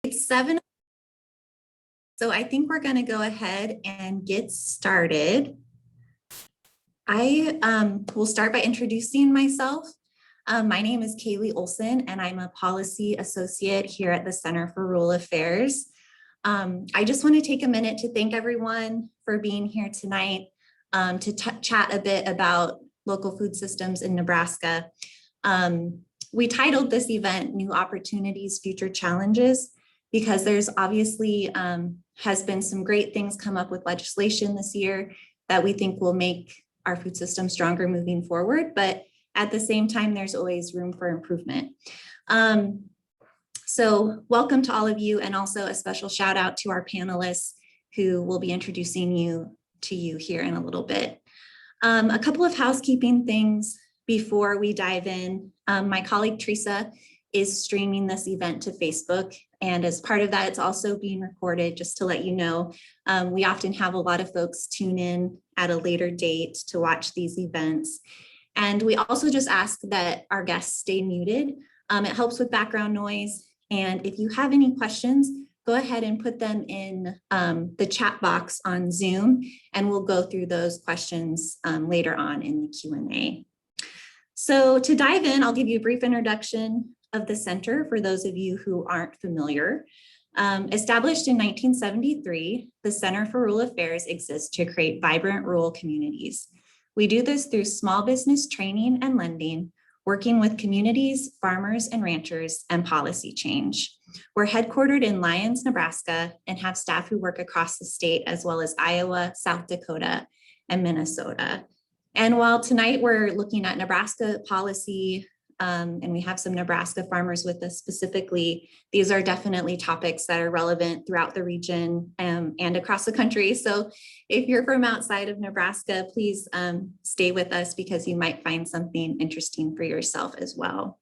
It's 7. So I think we're going to go ahead and get started. I will start by introducing myself. My name is Kalee Olson, and I'm a policy associate here at the Center for Rural Affairs. I just want to take a minute to thank everyone for being here tonight to chat a bit about local food systems in Nebraska. We titled this event New Opportunities, Future Challenges, because there's obviously has been some great things come up with legislation this year that we think will make our food system stronger moving forward. But at the same time, there's always room for improvement. So welcome to all of you, and also a special shout out to our panelists who will be introducing you here in a little bit. A couple of housekeeping things before we dive in. My colleague Teresa is streaming this event to Facebook, and as part of that, it's also being recorded, just to let you know. We often have a lot of folks tune in at a later date to watch these events. And we also just ask that our guests stay muted. It helps with background noise. And if you have any questions, go ahead and put them in the chat box on Zoom, and we'll go through those questions later on in the Q&A. So to dive in, I'll give you a brief introduction of the center for those of you who aren't familiar. Established in 1973, the Center for Rural Affairs exists to create vibrant rural communities. We do this through small business training and lending, working with communities, farmers and ranchers, and policy change. We're headquartered in Lyons, Nebraska, and have staff who work across the state, as well as Iowa, South Dakota, and Minnesota. And while tonight we're looking at Nebraska policy, and we have some Nebraska farmers with us specifically, these are definitely topics that are relevant throughout the region and across the country. So if you're from outside of Nebraska, please stay with us, because you might find something interesting for yourself as well.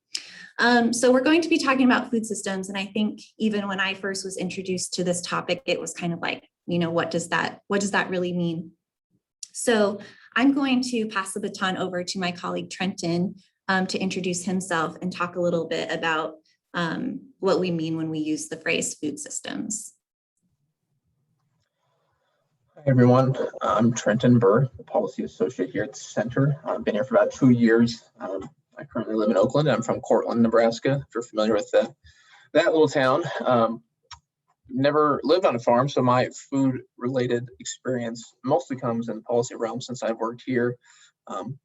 So we're going to be talking about food systems. And I think even when I first was introduced to this topic, it was kind of like, you know, what does that really mean? So I'm going to pass the baton over to my colleague Trenton to introduce himself and talk a little bit about what we mean when we use the phrase food systems. Hi everyone, I'm Trenton Buhr, the policy associate here at the center. I've been here for about 2 years. I currently live in Oakland. I'm from Cortland, Nebraska, if you're familiar with that little town. Never lived on a farm, so my food related experience mostly comes in the policy realm since I've worked here.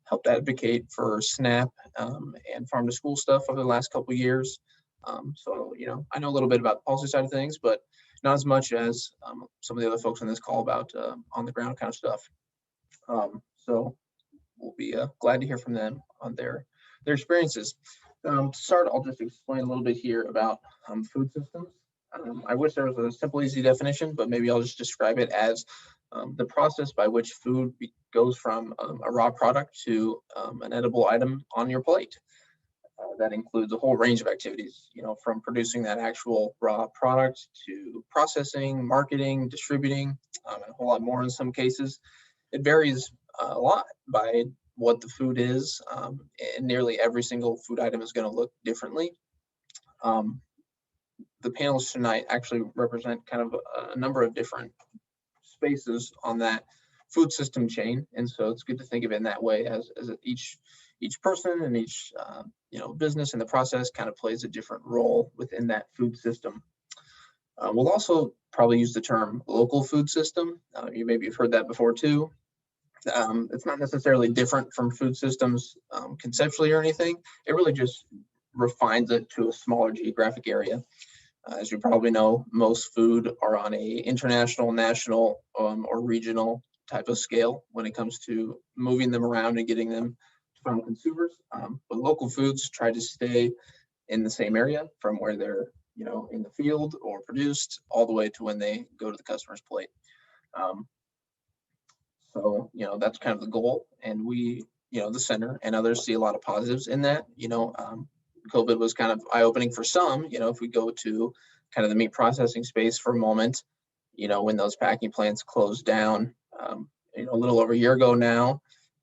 Helped advocate for SNAP and farm to school stuff over the last couple of years. So, you know, I know a little bit about the policy side of things, but not as much as some of the other folks on this call about on the ground kind of stuff. So we'll be glad to hear from them on their experiences. To start, I'll just explain a little bit here about food systems. I wish there was a simple, easy definition, but maybe I'll just describe it as the process by which food goes from a raw product to an edible item on your plate. That includes a whole range of activities, you know, from producing that actual raw product to processing, marketing, distributing, and a whole lot more in some cases. It varies a lot by what the food is, and nearly every single food item is going to look differently. The panels tonight actually represent kind of a number of different spaces on that food system chain, and so it's good to think of it in that way, as each person and each you know, business in the process kind of plays a different role within that food system. We'll also probably use the term local food system. You maybe have heard that before too. It's not necessarily different from food systems conceptually or anything. It really just refines it to a smaller geographic area. As you probably know, most food are on a international, national, or regional type of scale when it comes to moving them around and getting them to final consumers. But local foods try to stay in the same area from where they're, you know, in the field or produced all the way to when they go to the customer's plate. So, you know, that's kind of the goal. And we, you know, the center and others see a lot of positives in that. You know, COVID was kind of eye-opening for some. You know, if we go to kind of the meat processing space for a moment, you know, when those packing plants closed down, you know, a little over a year ago now,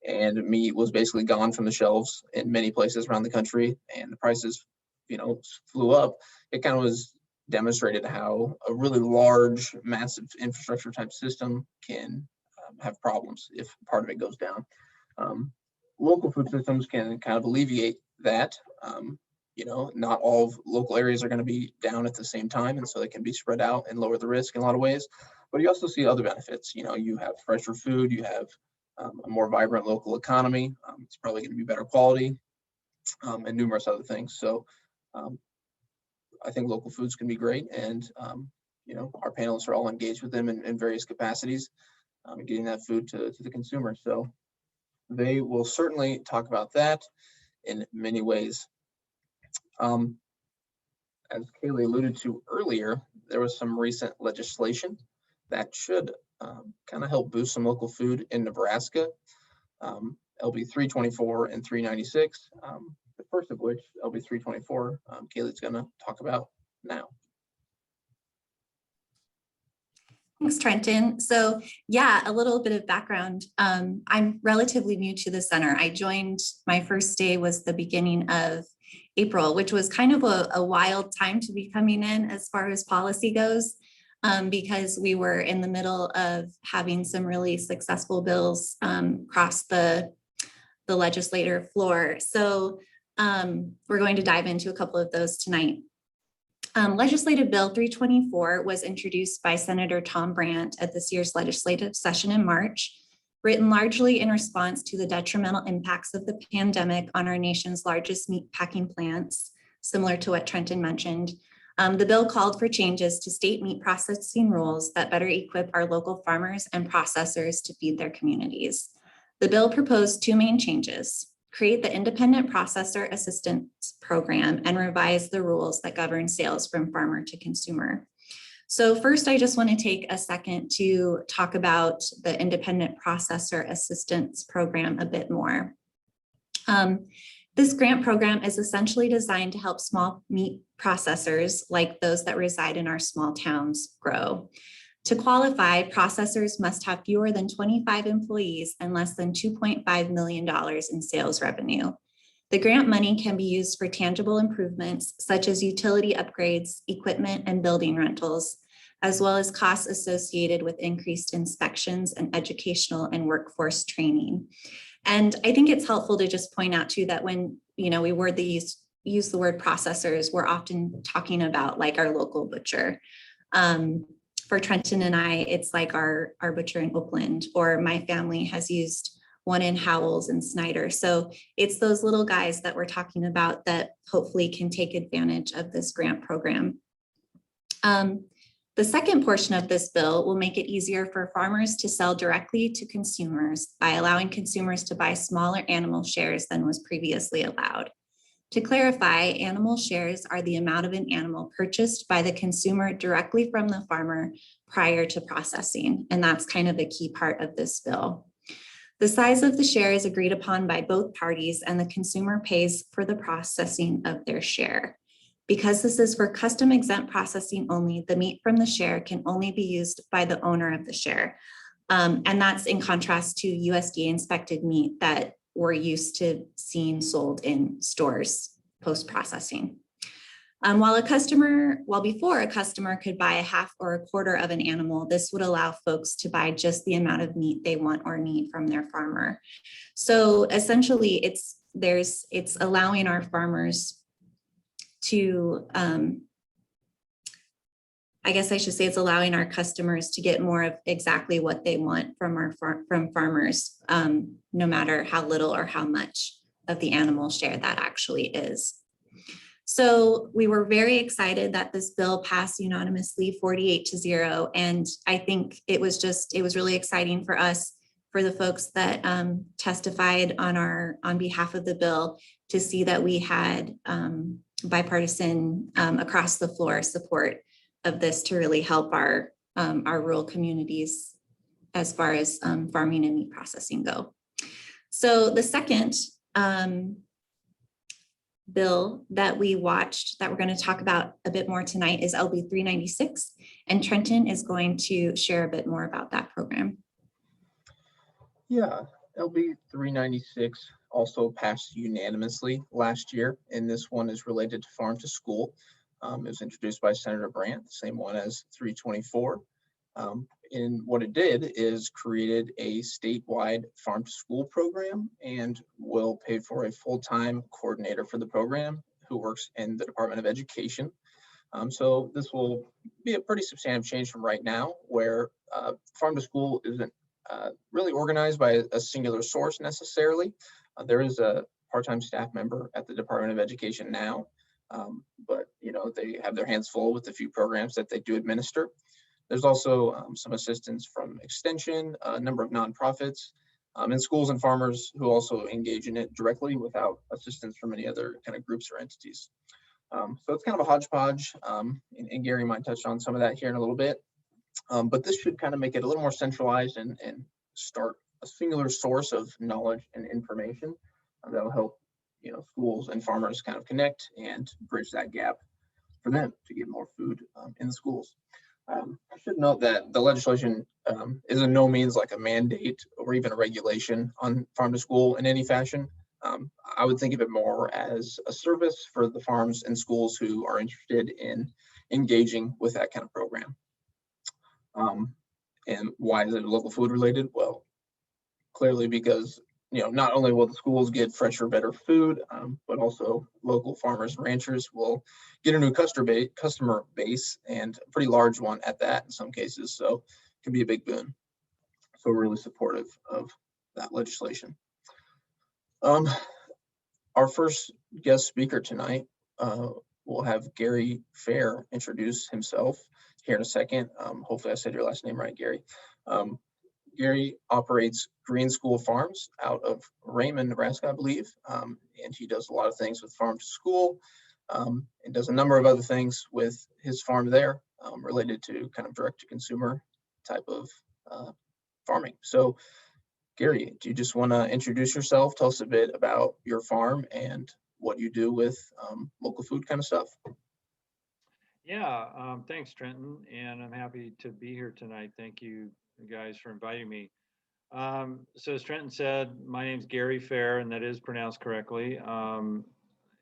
and meat was basically gone from the shelves in many places around the country, and the prices, you know, flew up. It kind of was demonstrated how a really large, massive infrastructure type system can have problems if part of it goes down. Local food systems can kind of alleviate that. Not all of local areas are going to be down at the same time, and so they can be spread out and lower the risk in a lot of ways. But you also see other benefits. You have fresher food, you have a more vibrant local economy. It's probably going to be better quality, and numerous other things. So I think local foods can be great, and our panelists are all engaged with them in various capacities, getting that food to the consumer. So they will certainly talk about that in many ways. As Kalee alluded to earlier, there was some recent legislation that should kind of help boost some local food in Nebraska. LB 324 and 396, the first of which, LB 324, Kalee's going to talk about now. Thanks, Trenton. So yeah, a little bit of background. I'm relatively new to the center. I joined, my first day was the beginning of April, which was kind of a wild time to be coming in as far as policy goes, because we were in the middle of having some really successful bills cross the legislative floor. So we're going to dive into a couple of those tonight. Legislative Bill 324 was introduced by Senator Tom Bernt at this year's legislative session in March, written largely in response to the detrimental impacts of the pandemic on our nation's largest meat packing plants, similar to what Trenton mentioned. The bill called for changes to state meat processing rules that better equip our local farmers and processors to feed their communities. The bill proposed two main changes: create the Independent Processor Assistance Program and revise the rules that govern sales from farmer to consumer. So first, I just want to take a second to talk about the Independent Processor Assistance Program a bit more. This grant program is essentially designed to help small meat processors, like those that reside in our small towns, grow. To qualify, processors must have fewer than 25 employees and less than $2.5 million in sales revenue. The grant money can be used for tangible improvements such as utility upgrades, equipment, and building rentals, as well as costs associated with increased inspections and educational and workforce training. And I think it's helpful to just point out too that when we use the word processors, we're often talking about like our local butcher. For Trenton and I, it's like our butcher in Oakland, or my family has used one in Howells and Snyder. So it's those little guys that we're talking about that hopefully can take advantage of this grant program. The second portion of this bill will make it easier for farmers to sell directly to consumers by allowing consumers to buy smaller animal shares than was previously allowed. To clarify, animal shares are the amount of an animal purchased by the consumer directly from the farmer prior to processing, and that's kind of a key part of this bill. The size of the share is agreed upon by both parties, and the consumer pays for the processing of their share. Because this is for custom exempt processing only, the meat from the share can only be used by the owner of the share. And that's in contrast to USDA inspected meat that we're used to seeing sold in stores post-processing. While before a customer could buy a half or a quarter of an animal, this would allow folks to buy just the amount of meat they want or need from their farmer. So essentially it's allowing our farmers to, I guess I should say it's allowing our customers to get more of exactly what they want from farmers, no matter how little or how much of the animal share that actually is. So we were very excited that this bill passed unanimously 48-0. And I think it was really exciting for us, for the folks that testified on behalf of the bill, to see that we had bipartisan across the floor support of this to really help our rural communities as far as farming and meat processing go. So the second bill that we watched that we're going to talk about a bit more tonight is LB 396, and Trenton is going to share a bit more about that program. Yeah, LB 396 also passed unanimously last year, and this one is related to farm to school. It was introduced by Senator Bernt, the same one as 324. And what it did is created a statewide farm to school program and will pay for a full-time coordinator for the program who works in the Department of Education. So this will be a pretty substantive change from right now, where farm to school isn't really organized by a singular source necessarily. There is a part-time staff member at the Department of Education now, but they have their hands full with the few programs that they do administer. There's also some assistance from Extension, a number of nonprofits, and schools and farmers who also engage in it directly without assistance from any other kind of groups or entities. So it's kind of a hodgepodge, and Gary might touch on some of that here in a little bit. But this should kind of make it a little more centralized and start a singular source of knowledge and information that'll help schools and farmers kind of connect and bridge that gap for them to get more food in the schools. I should note that the legislation is in no means like a mandate or even a regulation on farm to school in any fashion. I would think of it more as a service for the farms and schools who are interested in engaging with that kind of program. And why is it local food related? Well, clearly because not only will the schools get fresher, better food, but also local farmers and ranchers will get a new customer base, and a pretty large one at that in some cases. So it can be a big boon. So we're really supportive of that legislation. Our first guest speaker tonight will have Gary Fehr introduce himself here in a second. Hopefully I said your last name right, Gary. Gary operates Green School Farms out of Raymond, Nebraska, I believe. And he does a lot of things with farm to school, and does a number of other things with his farm there related to kind of direct to consumer type of farming. So Gary, do you just want to introduce yourself? Tell us a bit about your farm and what you do with local food kind of stuff. Yeah, thanks, Trenton, and I'm happy to be here tonight. Thank you guys for inviting me. So as Trenton said, my name's Gary Fehr, and that is pronounced correctly. And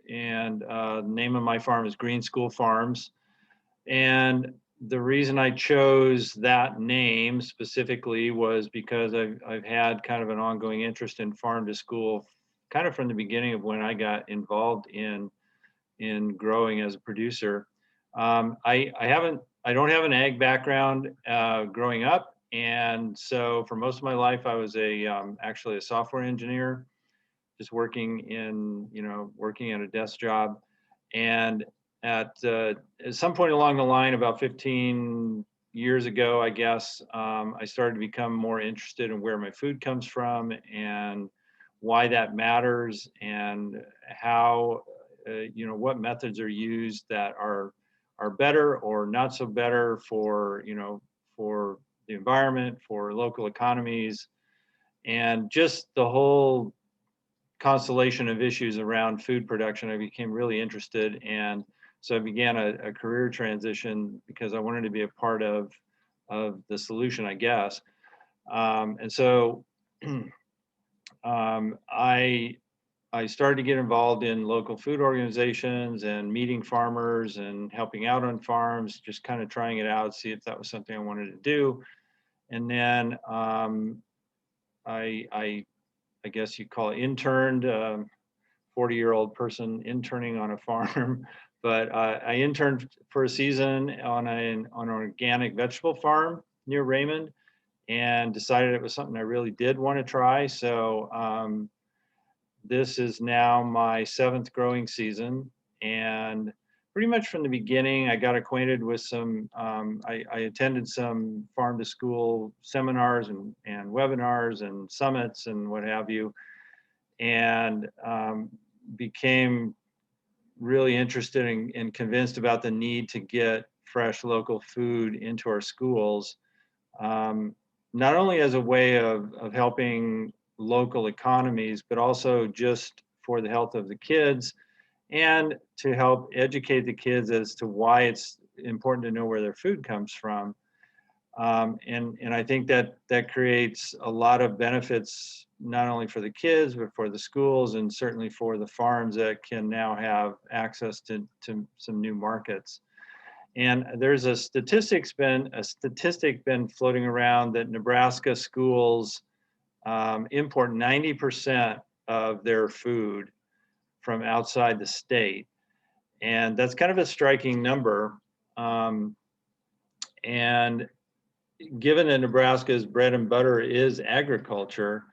the name of my farm is Green School Farms. And the reason I chose that name specifically was because I've had kind of an ongoing interest in farm to school, kind of from the beginning of when I got involved in growing as a producer. I don't have an ag background growing up, and so for most of my life I was actually a software engineer, just working at a desk job. And at some point along the line, about 15 years ago, I guess, I started to become more interested in where my food comes from and why that matters, and how what methods are used that are better or not so better for for the environment, for local economies, and just the whole constellation of issues around food production. I became really interested, and so I began a career transition because I wanted to be a part of the solution, I guess. And so I started to get involved in local food organizations and meeting farmers and helping out on farms, just kind of trying it out, see if that was something I wanted to do. And then I guess you call it interned, 40-year-old person interning on a farm. But I interned for a season on an organic vegetable farm near Raymond, and decided it was something I really did want to try. So this is now my 7th growing season, and pretty much from the beginning, I got acquainted with some, I attended some farm to school seminars and webinars and summits and what have you, and became really interested and convinced about the need to get fresh local food into our schools, not only as a way of helping local economies, but also just for the health of the kids, and to help educate the kids as to why it's important to know where their food comes from. And I think that creates a lot of benefits not only for the kids, but for the schools and certainly for the farms that can now have access to some new markets. And there's a statistic been floating around that Nebraska schools import 90% of their food from outside the state. And that's kind of a striking number. And given that Nebraska's bread and butter is agriculture,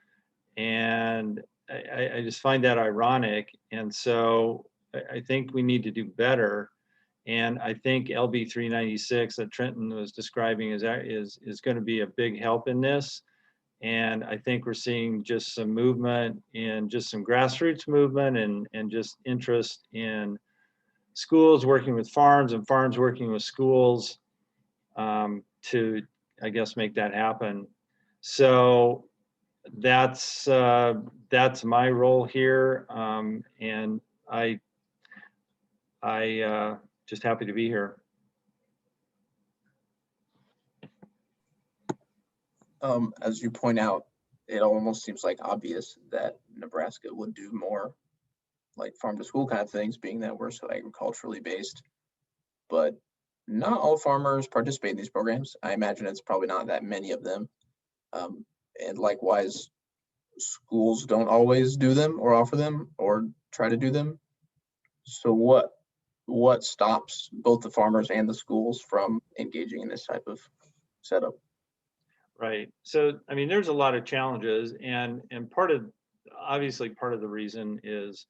and I just find that ironic. And so I think we need to do better. And I think LB 396 that Trenton was describing is going to be a big help in this. And I think we're seeing just some movement in just some grassroots movement and just interest in schools working with farms and farms working with schools to, I guess, make that happen. So that's my role here, and I just happy to be here. As you point out, it almost seems like obvious that Nebraska would do more like farm to school kind of things, being that we're so agriculturally based. But not all farmers participate in these programs. I imagine it's probably not that many of them. And likewise, schools don't always do them or offer them or try to do them. So what stops both the farmers and the schools from engaging in this type of setup? Right. So, I mean, there's a lot of challenges, and obviously part of the reason is,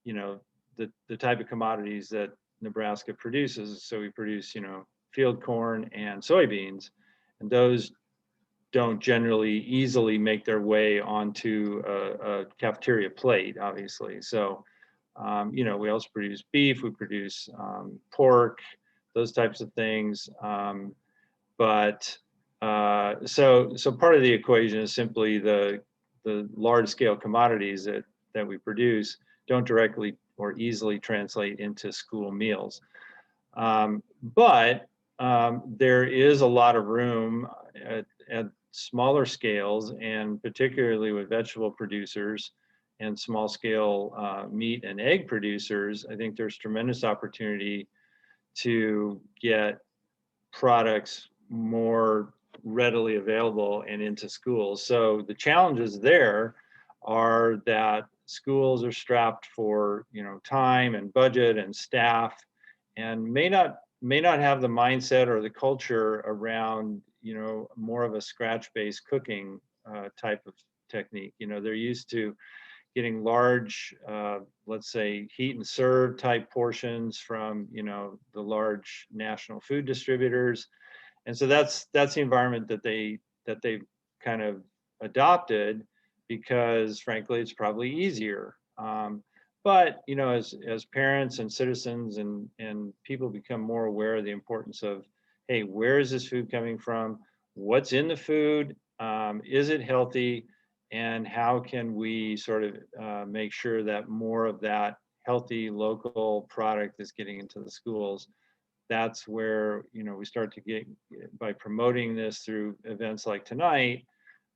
you know, the type of commodities that Nebraska produces. So we produce, you know, field corn and soybeans, and those don't generally easily make their way onto a cafeteria plate, obviously. So, you know, we also produce beef, we produce pork, those types of things. But so part of the equation is simply the large scale commodities that we produce don't directly or easily translate into school meals. But there is a lot of room at smaller scales, and particularly with vegetable producers and small scale meat and egg producers. I think there's tremendous opportunity to get products more readily available and into schools. So the challenges there are that schools are strapped for, you know, time and budget and staff, and may not have the mindset or the culture around, you know, more of a scratch-based cooking type of technique. You know, they're used to getting large, let's say, heat and serve type portions from, you know, the large national food distributors. And so that's the environment that they've kind of adopted, because frankly, it's probably easier. But, you know, as parents and citizens and people become more aware of the importance of, hey, where is this food coming from? What's in the food? Is it healthy? And how can we sort of make sure that more of that healthy local product is getting into the schools? That's where, you know, we start to get, by promoting this through events like tonight,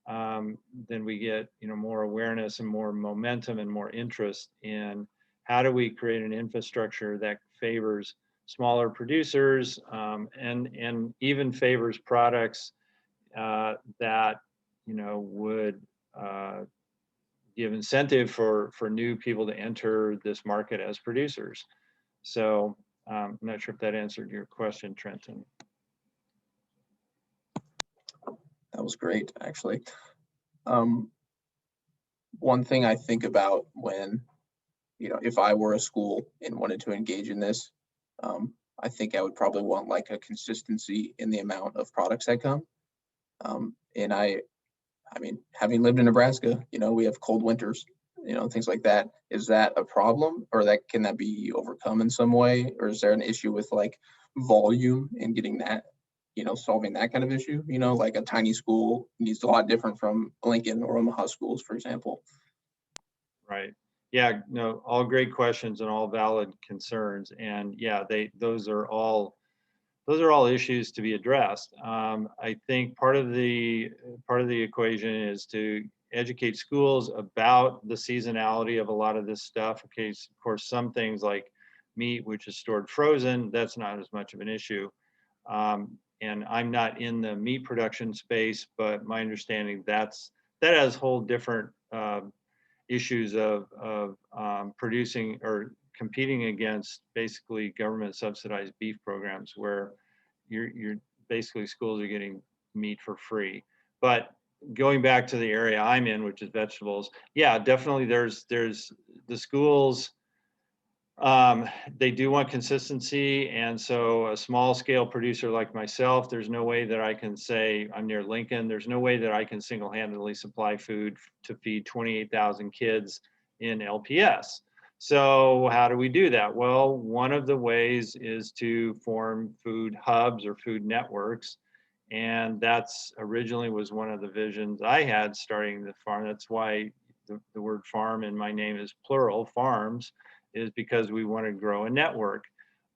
then we get, you know, more awareness and more momentum and more interest in how do we create an infrastructure that favors smaller producers, and even favors products that, you know, would give incentive for new people to enter this market as producers. So I'm not sure if that answered your question, Trenton. That was great, actually. One thing I think about when, you know, if I were a school and wanted to engage in this, I think I would probably want like a consistency in the amount of products that come. And I mean, having lived in Nebraska, you know, we have cold winters, you know, things like that. Is that a problem, or can that be overcome in some way? Or is there an issue with like volume and getting that, you know, solving that kind of issue? You know, like a tiny school needs a lot different from Lincoln or Omaha schools, for example. Right. Yeah, no, all great questions and all valid concerns. And yeah, those are all issues to be addressed. I think part of the equation is to educate schools about the seasonality of a lot of this stuff. Okay, so of course, some things like meat, which is stored frozen, that's not as much of an issue. And I'm not in the meat production space, but my understanding that has whole different issues of producing or competing against basically government subsidized beef programs where you're basically schools are getting meat for free. But going back to the area I'm in, which is vegetables, yeah, definitely there's the schools, they do want consistency. And so a small scale producer like myself, there's no way that I can say, I'm near Lincoln, there's no way that I can single-handedly supply food to feed 28,000 kids in LPS. So how do we do that? Well, one of the ways is to form food hubs or food networks. And that's originally was one of the visions I had starting the farm. That's why the word farm in my name is plural, farms, is because we want to grow a network.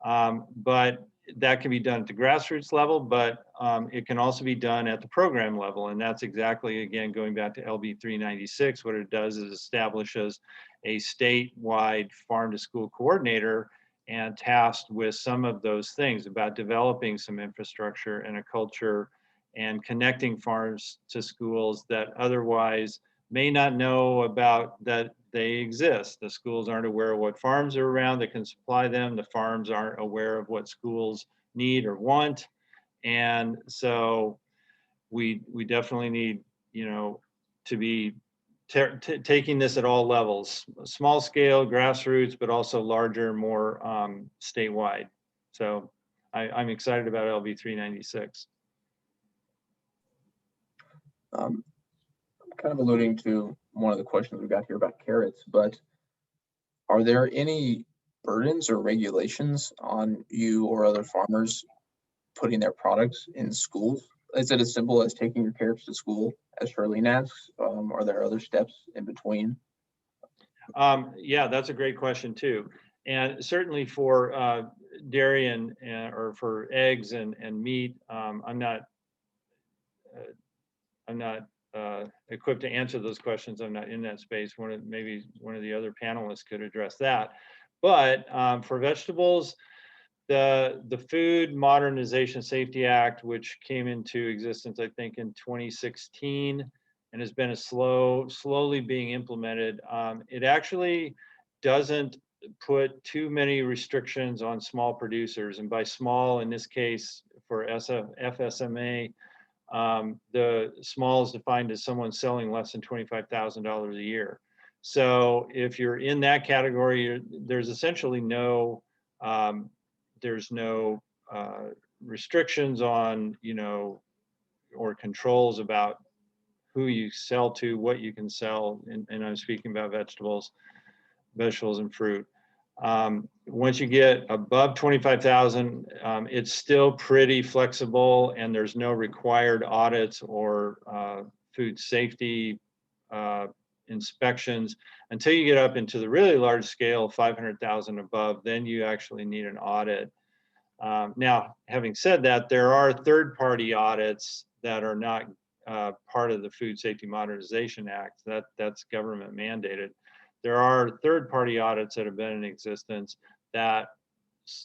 But that can be done at the grassroots level, but it can also be done at the program level. And that's exactly, again, going back to LB 396, what it does is establishes a statewide farm to school coordinator and tasked with some of those things about developing some infrastructure and a culture and connecting farms to schools that otherwise may not know about that they exist. The schools aren't aware of what farms are around that can supply them. The farms aren't aware of what schools need or want. And so we definitely need, to be taking this at all levels, small scale, grassroots, but also larger, more statewide. So I'm excited about LB 396. Kind of alluding to one of the questions we got here about carrots, but are there any burdens or regulations on you or other farmers putting their products in schools? Is it as simple as taking your carrots to school, as Charlene asks? Are there other steps in between? Yeah, that's a great question too. And certainly for dairy or for eggs and meat, I'm not equipped to answer those questions. I'm not in that space. Maybe one of the other panelists could address that. But for vegetables, the Food Modernization Safety Act, which came into existence, I think, in 2016, and has been slowly being implemented. It actually doesn't put too many restrictions on small producers, and by small, in this case, for FSMA, the small is defined as someone selling less than $25,000 a year. So if you're in that category, there's essentially no restrictions on, or controls about who you sell to, what you can sell, and I'm speaking about vegetables and fruit. Once you get above 25,000, it's still pretty flexible, and there's no required audits or food safety inspections until you get up into the really large scale, 500,000 above. Then you actually need an audit. Now, having said that, there are third-party audits that are not part of the Food Safety Modernization Act. That's government mandated. There are third-party audits that have been in existence that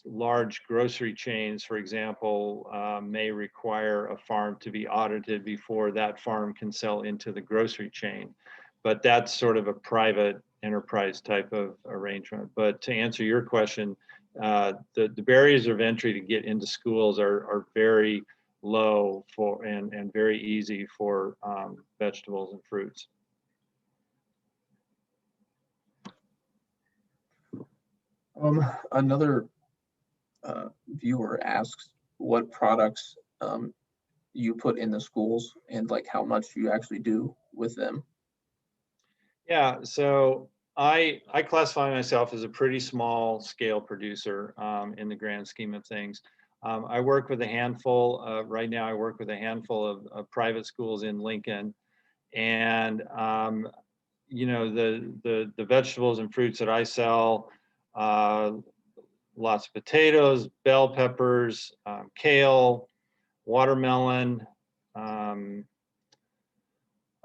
large grocery chains, for example, may require a farm to be audited before that farm can sell into the grocery chain. But that's sort of a private enterprise type of arrangement. But to answer your question, the barriers of entry to get into schools are very low and very easy for vegetables and fruits. Another viewer asks what products you put in the schools and like how much you actually do with them. Yeah, so I classify myself as a pretty small scale producer in the grand scheme of things. I work with a handful, right now I work with a handful of private schools in Lincoln. And, the vegetables and fruits that I sell, lots of potatoes, bell peppers, kale, watermelon,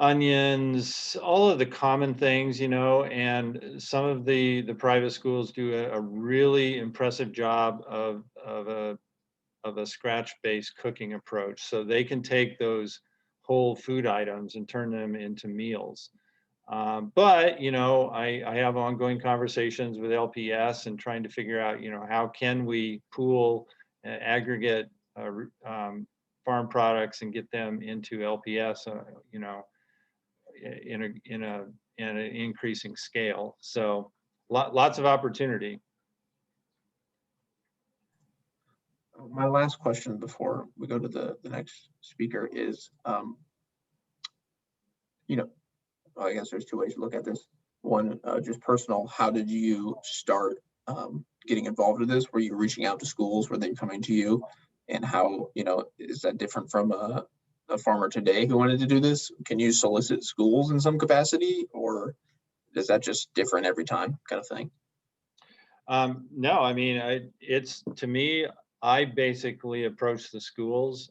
onions, all of the common things, you know, and some of the private schools do a really impressive job of a scratch-based cooking approach. So they can take those whole food items and turn them into meals. But, you know, I have ongoing conversations with LPS and trying to figure out, you know, how can we pool aggregate farm products and get them into LPS, you know, in an increasing scale. So lots of opportunity. My last question before we go to the next speaker is, you know, I guess there's two ways to look at this. One, just personal, how did you start getting involved with this? Were you reaching out to schools? Were they coming to you? And how, you know, is that different from a farmer today who wanted to do this? Can you solicit schools in some capacity, or is that just different every time kind of thing? No, I mean, it's, to me, I basically approach the schools.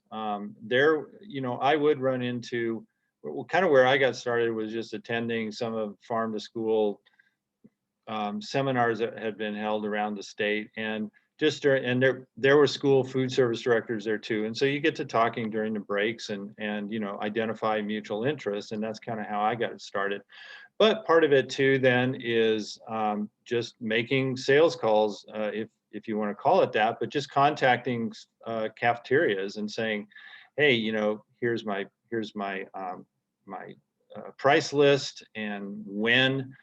There, you know, I would run into, well, kind of where I got started was just attending some of farm to school seminars that had been held around the state, and just and there were school food service directors there too, and so you get to talking during the breaks and you know, identify mutual interests, and that's kind of how I got it started. But part of it too then is just making sales calls, if you want to call it that, but just contacting cafeterias and saying, hey, you know, here's my price list and when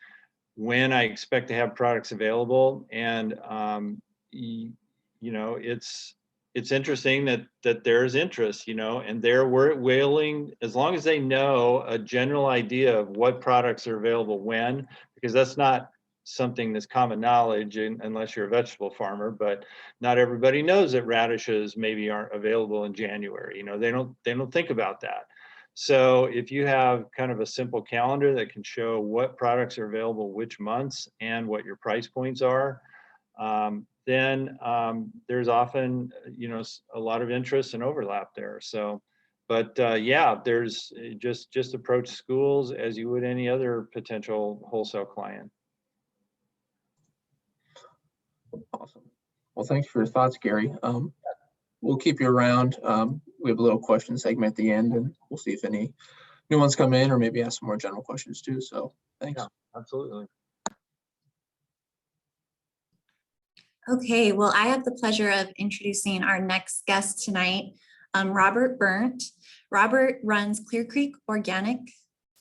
I expect to have products available. And you know, it's interesting that there's interest, you know, and they're willing, as long as they know a general idea of what products are available when, because that's not something that's common knowledge unless you're a vegetable farmer, but not everybody knows that radishes maybe aren't available in January. You know, they don't think about that. So if you have kind of a simple calendar that can show what products are available which months and what your price points are, then there's often, you know, a lot of interest and overlap there. So, but yeah, there's just approach schools as you would any other potential wholesale client. Awesome. Well, thanks for your thoughts, Gary. We'll keep you around. We have a little question segment at the end, and we'll see if any new ones come in, or maybe ask some more general questions too. So thanks. Yeah, absolutely. Okay, well, I have the pleasure of introducing our next guest tonight, Robert Bernt. Robert runs Clear Creek Organic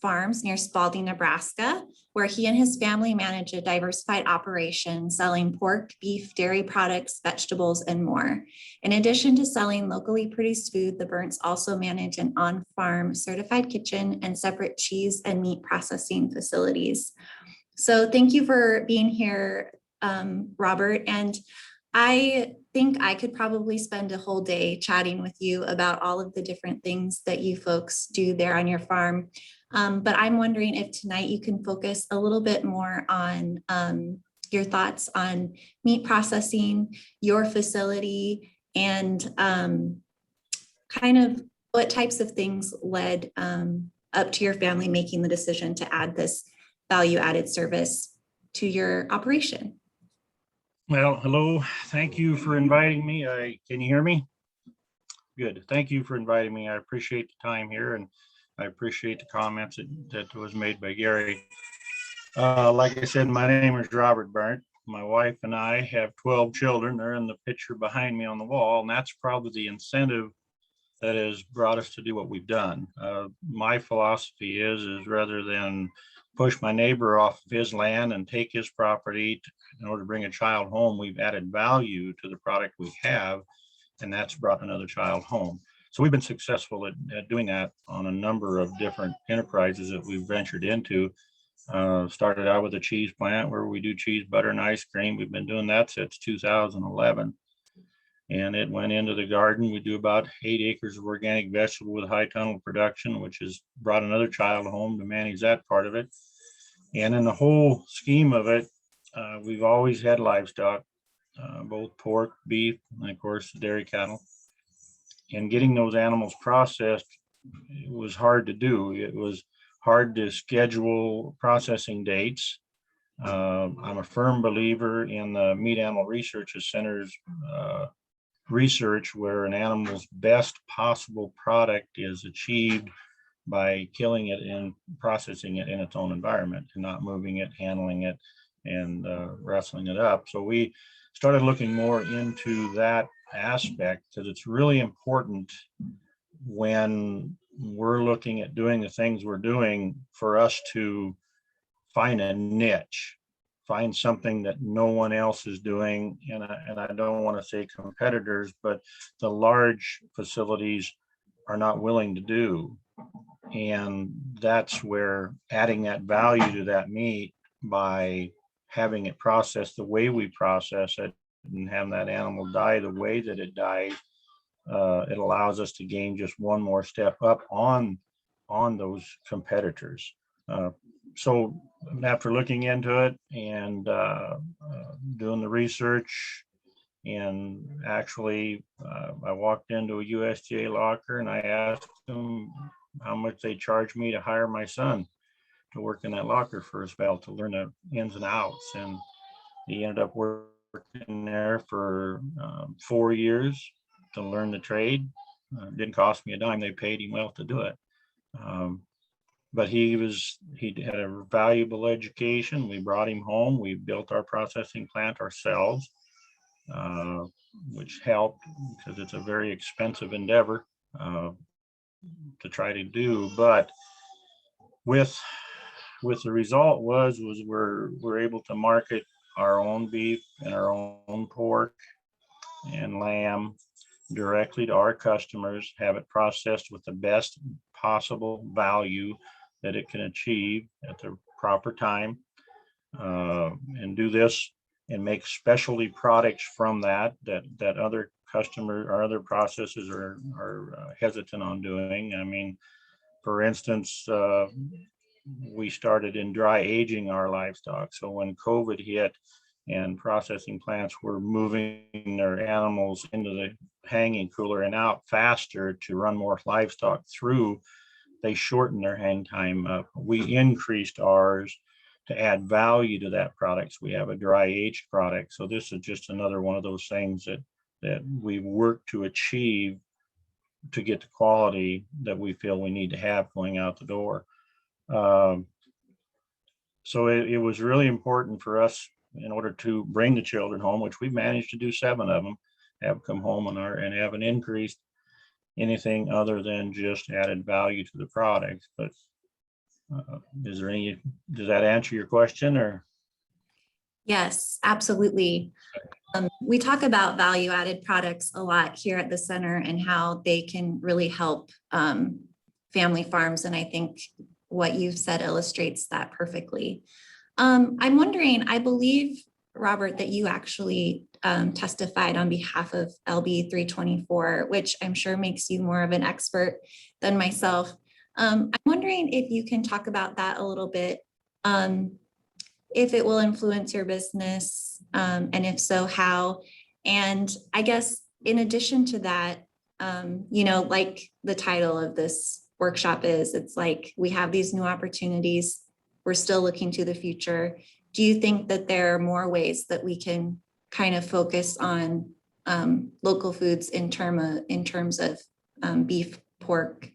Farms near Spalding, Nebraska, where he and his family manage a diversified operation selling pork, beef, dairy products, vegetables, and more. In addition to selling locally produced food, the Bernts also manage an on-farm certified kitchen and separate cheese and meat processing facilities. So thank you for being here, Robert. And I think I could probably spend a whole day chatting with you about all of the different things that you folks do there on your farm. But I'm wondering if tonight you can focus a little bit more on your thoughts on meat processing, your facility, and kind of what types of things led up to your family making the decision to add this value-added service to your operation. Well, hello. Thank you for inviting me. Can you hear me? Good. Thank you for inviting me. I appreciate the time here, and I appreciate the comments that was made by Gary. Like I said, my name is Robert Bernt. My wife and I have 12 children. They're in the picture behind me on the wall, and that's probably the incentive that has brought us to do what we've done. My philosophy is rather than push my neighbor off of his land and take his property in order to bring a child home, we've added value to the product we have, and that's brought another child home. So we've been successful at doing that on a number of different enterprises that we've ventured into. Started out with a cheese plant where we do cheese, butter, and ice cream. We've been doing that since 2011. And it went into the garden. We do about 8 acres of organic vegetable with high tunnel production, which has brought another child home to manage that part of it. And in the whole scheme of it, we've always had livestock, both pork, beef, and of course, dairy cattle. And getting those animals processed, it was hard to do. It was hard to schedule processing dates. I'm a firm believer in the Meat Animal Research Center's research, where an animal's best possible product is achieved by killing it and processing it in its own environment and not moving it, handling it, and wrestling it up. So we started looking more into that aspect, because it's really important when we're looking at doing the things we're doing for us to find a niche, find something that no one else is doing. And I don't want to say competitors, but the large facilities are not willing to do. And that's where adding that value to that meat by having it processed the way we process it and have that animal die the way that it dies, it allows us to gain just one more step up on those competitors. So after looking into it and doing the research, and actually I walked into a USDA locker and I asked them how much they charged me to hire my son to work in that locker for a spell to learn the ins and outs. And he ended up working there for 4 years to learn the trade. Didn't cost me a dime. They paid him well to do it. But he had a valuable education. We brought him home. We built our processing plant ourselves, which helped, because it's a very expensive endeavor to try to do. But with the result was we're able to market our own beef and our own pork and lamb directly to our customers, have it processed with the best possible value that it can achieve at the proper time, and do this and make specialty products from that other customers or other processors are hesitant on doing. I mean, for instance, we started in dry aging our livestock. So when COVID hit and processing plants were moving their animals into the hanging cooler and out faster to run more livestock through, they shortened their hang time up. We increased ours to add value to that product. So we have a dry aged product. So this is just another one of those things that we work to achieve to get the quality that we feel we need to have going out the door. So it was really important for us, in order to bring the children home, which we managed to do 7 of them, have come home and haven't increased anything other than just added value to the product. But does that answer your question, or? Yes, absolutely. We talk about value-added products a lot here at the center and how they can really help family farms. And I think what you've said illustrates that perfectly. I'm wondering, I believe, Robert, that you actually testified on behalf of LB 324, which I'm sure makes you more of an expert than myself. I'm wondering if you can talk about that a little bit, if it will influence your business, and if so, how. And I guess in addition to that, like the title of this workshop is, it's like we have these new opportunities. We're still looking to the future. Do you think that there are more ways that we can kind of focus on local foods in terms of beef, pork,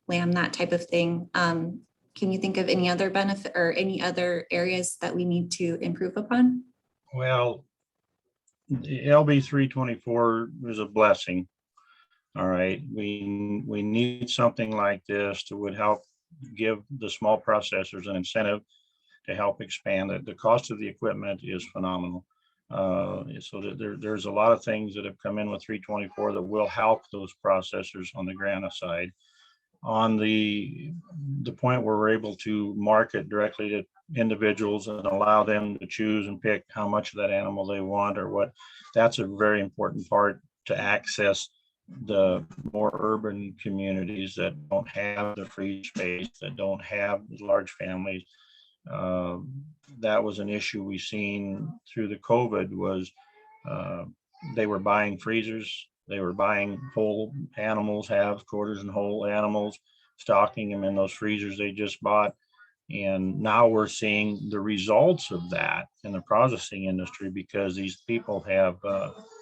lamb, that type of thing? Can you think of any other benefit or any other areas that we need to improve upon? Well, LB 324 is a blessing. All right, we need something like this that would help give the small processors an incentive to help expand it. The cost of the equipment is phenomenal. So that there's a lot of things that have come in with 324 that will help those processors on the Grana side. On the point where we're able to market directly to individuals and allow them to choose and pick how much of that animal they want or what, that's a very important part to access the more urban communities that don't have the free space, that don't have large families. That was an issue we seen through the COVID was they were buying freezers. They were buying whole animals, halves, quarters, and whole animals, stocking them in those freezers they just bought. And now we're seeing the results of that in the processing industry because these people have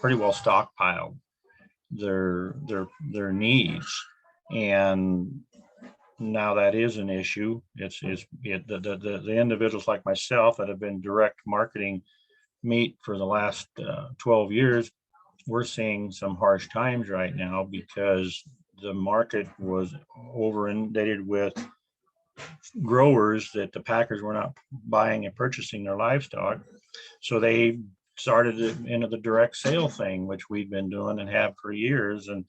pretty well stockpiled their needs. And now that is an issue. The individuals like myself that have been direct marketing meat for the last 12 years, we're seeing some harsh times right now because the market was over inundated with growers that the packers were not buying and purchasing their livestock. So they started into the direct sale thing, which we've been doing and have for years. And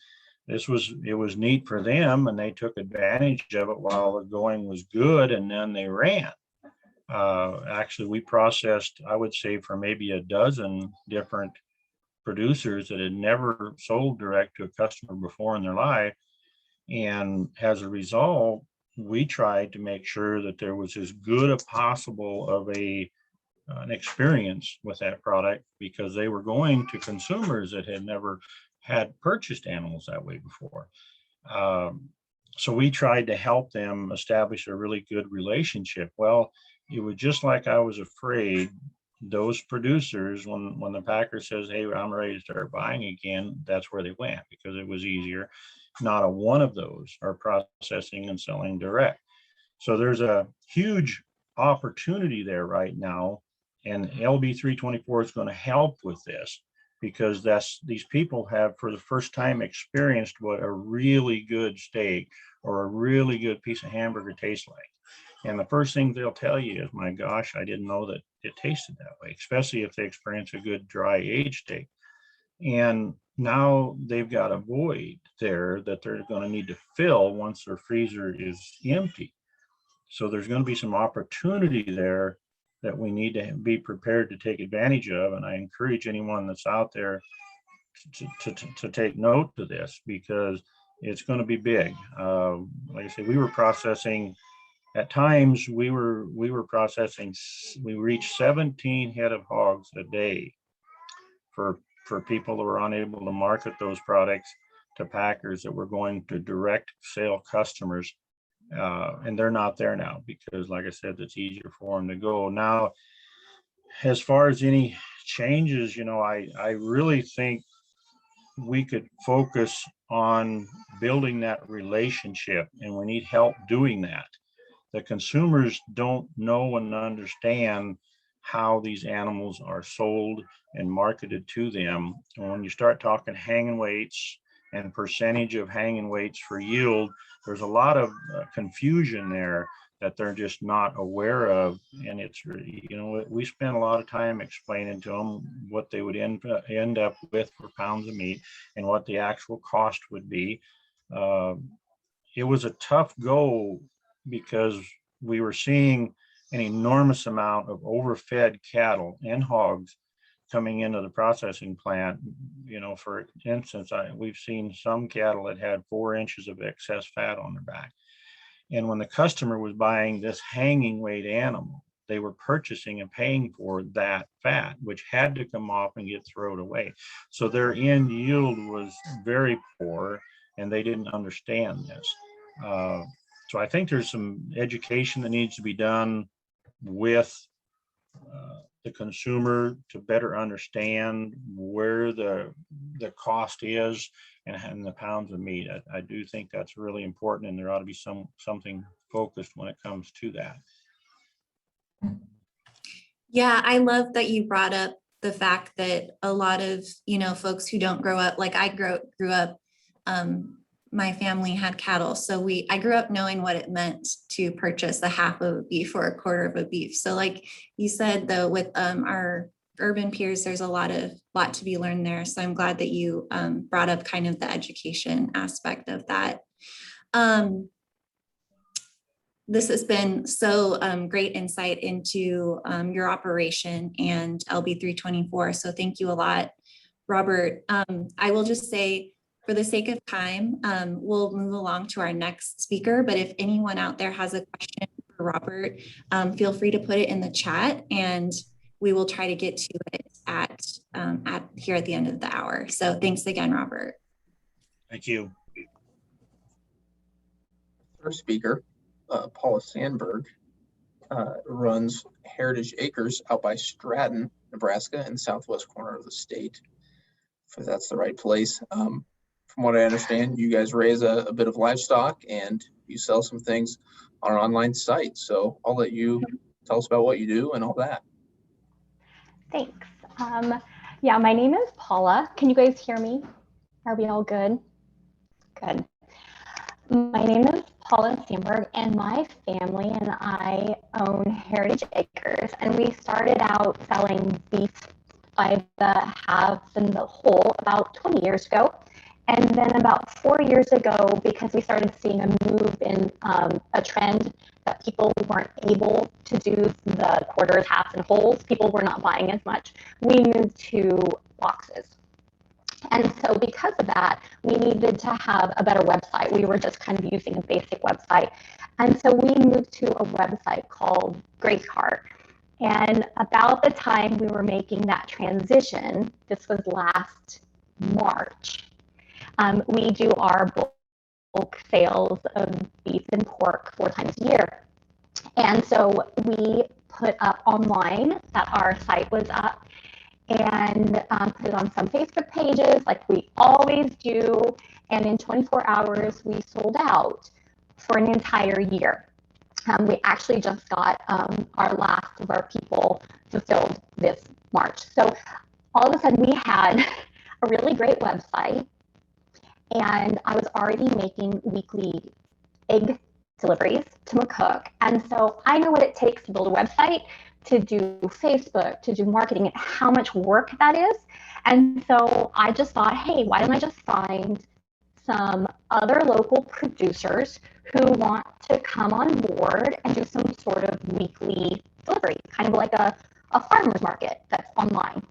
it was neat for them, and they took advantage of it while the going was good, and then they ran. Actually, we processed, I would say, for maybe a dozen different producers that had never sold direct to a customer before in their life. And as a result, we tried to make sure that there was as good a possible of an experience with that product, because they were going to consumers that had never had purchased animals that way before. So we tried to help them establish a really good relationship. Well, it was just like I was afraid those producers, when the packer says, hey, I'm ready to start buying again, that's where they went because it was easier. Not a one of those are processing and selling direct. So there's a huge opportunity there right now. And LB 324 is going to help with this, because these people have for the first time experienced what a really good steak or a really good piece of hamburger tastes like. And the first thing they'll tell you is, my gosh, I didn't know that it tasted that way, especially if they experience a good dry aged steak. And now they've got a void there that they're going to need to fill once their freezer is empty. So there's going to be some opportunity there that we need to be prepared to take advantage of. And I encourage anyone that's out there to take note to this, because it's going to be big. Like I said, we were processing, at times we reached 17 head of hogs a day for people that were unable to market those products to packers that were going to direct sale customers. And they're not there now because, like I said, it's easier for them to go. Now, as far as any changes, I really think we could focus on building that relationship, and we need help doing that. The consumers don't know and understand how these animals are sold and marketed to them. And when you start talking hanging weights and percentage of hanging weights for yield, there's a lot of confusion there that they're just not aware of. And it's, we spent a lot of time explaining to them what they would end up with for pounds of meat and what the actual cost would be. It was a tough go because we were seeing an enormous amount of overfed cattle and hogs coming into the processing plant. For instance, we've seen some cattle that had 4 inches of excess fat on their back. And when the customer was buying this hanging weight animal, they were purchasing and paying for that fat, which had to come off and get thrown away. So their end yield was very poor, and they didn't understand this. So I think there's some education that needs to be done with the consumer to better understand where the cost is and the pounds of meat. I do think that's really important, and there ought to be something focused when it comes to that. Yeah, I love that you brought up the fact that a lot of, folks who don't grow up, like I grew up, my family had cattle. So I grew up knowing what it meant to purchase a half of a beef or a quarter of a beef. So like you said, though, with our urban peers, there's a lot to be learned there. So I'm glad that you brought up kind of the education aspect of that. This has been so great insight into your operation and LB 324. So thank you a lot, Robert. I will just say, for the sake of time, we'll move along to our next speaker. But if anyone out there has a question for Robert, feel free to put it in the chat, and we will try to get to it at here at the end of the hour. So thanks again, Robert. Thank you. First speaker, Paula Sandberg. runs Heritage Acres out by Stratton, Nebraska, in the southwest corner of the state, if that's the right place. From what I understand, you guys raise a bit of livestock and you sell some things on an online site. So I'll let you tell us about what you do and all that. Thanks. Yeah, my name is Paula. Can you guys hear me? Are we all good? Good. My name is Paula Sandberg, and my family and I own Heritage Acres, and we started out selling beef by the halves and the whole about 20 years ago. And then about 4 years ago, because we started seeing a move in a trend that people weren't able to do the quarters, halves, and wholes, people were not buying as much, we moved to boxes. And so because of that, we needed to have a better website. We were just kind of using a basic website. And so we moved to a website called Grace Cart. And about the time we were making that transition, this was last March, we do our bulk sales of beef and pork 4 times a year. And so we put up online that our site was up and put it on some Facebook pages like we always do. And in 24 hours, we sold out for an entire year. We actually just got our last of our people fulfilled this March. So all of a sudden we had a really great website, and I was already making weekly egg deliveries to McCook. And so I know what it takes to build a website, to do Facebook, to do marketing, and how much work that is. And so I just thought, hey, why don't I just find some other local producers who want to come on board and do some sort of weekly delivery, kind of like a farmer's market that's online.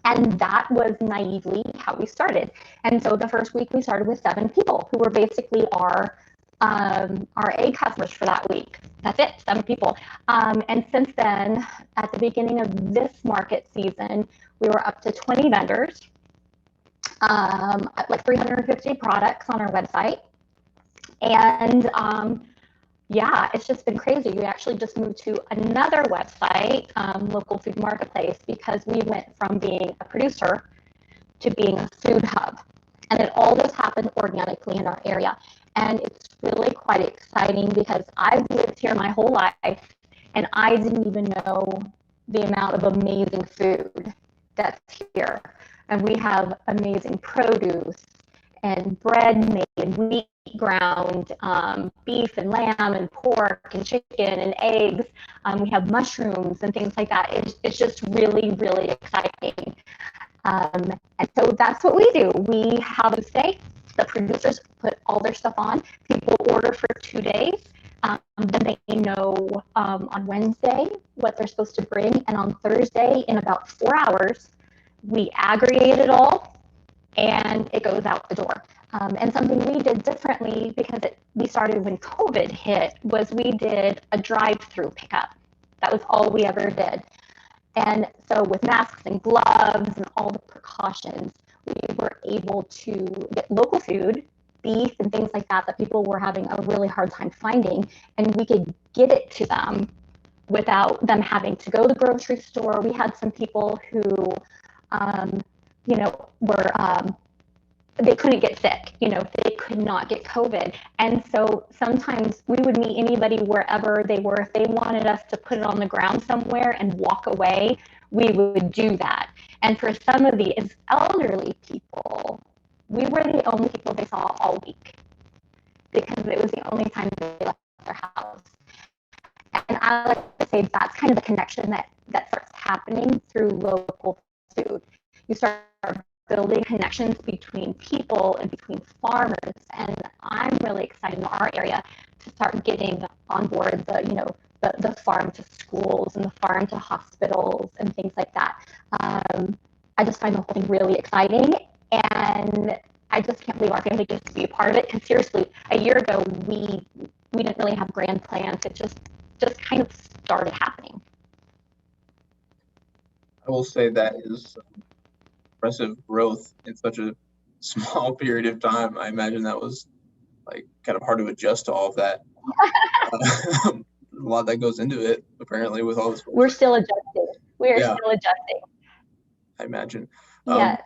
And that was naively how we started. And so the first week we started with 7 people who were basically our egg customers for that week. That's it, 7 people. And since then, at the beginning of this market season, we were up to 20 vendors, like 350 products on our website. And yeah, it's just been crazy. We actually just moved to another website, Local Food Marketplace, because we went from being a producer to being a food hub. And it all just happened organically in our area. And it's really quite exciting because I've lived here my whole life and I didn't even know the amount of amazing food that's here. And we have amazing produce and bread made, wheat ground, beef and lamb and pork and chicken and eggs. We have mushrooms and things like that. It's just really, really exciting. And so that's what we do. We have a stay. The producers put all their stuff on. People order for 2 days. Then they know on Wednesday what they're supposed to bring. And on Thursday, in about 4 hours, we aggregate it all and it goes out the door. And something we did differently, because we started when COVID hit, was we did a drive-through pickup. That was all we ever did. And so with masks and gloves and all the precautions, we were able to get local food, beef and things like that people were having a really hard time finding, and we could get it to them without them having to go to the grocery store. We had some people who, were they couldn't get sick, they could not get COVID. And so sometimes we would meet anybody wherever they were. If they wanted us to put it on the ground somewhere and walk away, we would do that. And for some of these elderly people, we were the only people they saw all week because it was the only time they left their house. And I like to say that's kind of the connection that starts happening through local food. You start building connections between people and between farmers. And I'm really excited in our area to start getting on board the farm to schools and the farm to hospitals and things like that. I just find the whole thing really exciting. And I just can't believe our family gets to be a part of it. Because seriously, a year ago, we didn't really have grand plans. It just kind of started happening. I will say that is impressive growth in such a small period of time. I imagine that was like kind of hard to adjust to all of that lot that goes into it, apparently, with all this. We're still adjusting. We are Yeah. still adjusting. I imagine. Yes.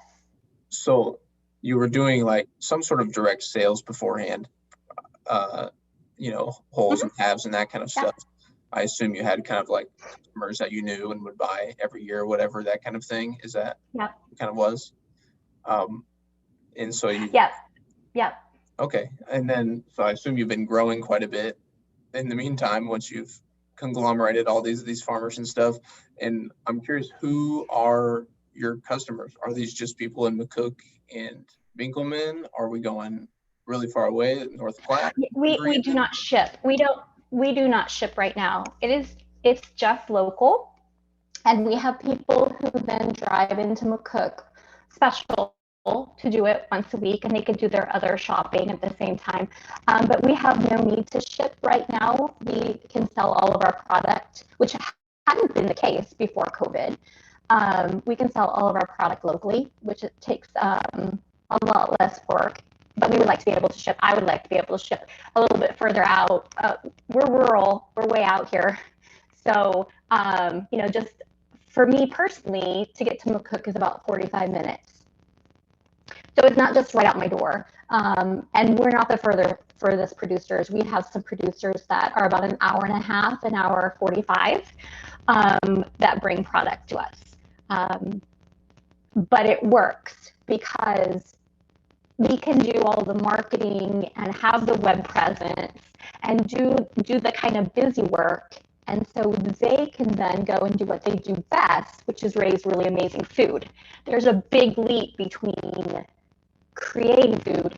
So you were doing like some sort of direct sales beforehand, wholes and halves and that kind of Yeah. stuff. I assume you had kind of like customers that you knew and would buy every year, whatever, that kind of thing. Is that Yep. kind of was? And so you, Yep. Yep. okay. And then, so I assume you've been growing quite a bit in the meantime, once you've conglomerated all these farmers and stuff. And I'm curious, who are your customers? Are these just people in McCook and Winkelman? Are we going really far away, North Platte? We do not ship. We do not ship right now. It's just local. And we have people who then drive into McCook special to do it once a week, and they could do their other shopping at the same time. But we have no need to ship right now. We can sell all of our product, which hadn't been the case before COVID. We can sell all of our product locally, which it takes a lot less work. But we would like to be able to ship. I would like to be able to ship a little bit further out. We're rural. We're way out here. So, just for me personally, to get to McCook is about 45 minutes. So it's not just right out my door. And we're not the furthest producers. We have some producers that are about an hour and a half, an hour 45, that bring product to us. But it works because we can do all the marketing and have the web presence and do the kind of busy work. And so they can then go and do what they do best, which is raise really amazing food. There's a big leap between creating food,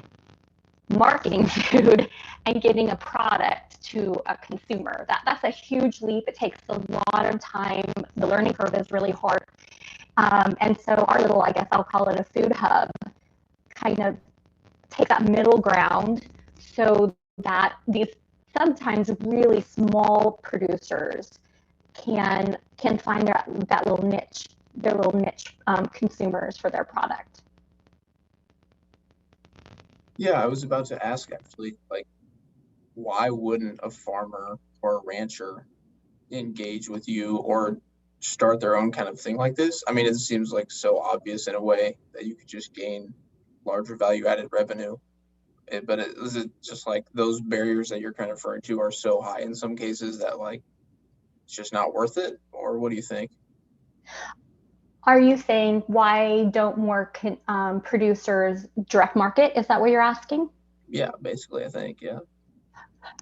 marketing food, and getting a product to a consumer. That's a huge leap. It takes a lot of time. The learning curve is really hard. And so our little, I guess I'll call it a food hub, kind of take that middle ground so that these sometimes really small producers can find that little niche, their little niche consumers for their product. Yeah, I was about to ask actually, like, why wouldn't a farmer or a rancher engage with you or start their own kind of thing like this? I mean, it seems like so obvious in a way that you could just gain larger value-added revenue. But is it just like those barriers that you're kind of referring to are so high in some cases that like it's just not worth it? Or what do you think? Are you saying why don't more producers direct market? Is that what you're asking? Yeah, basically, I think, yeah.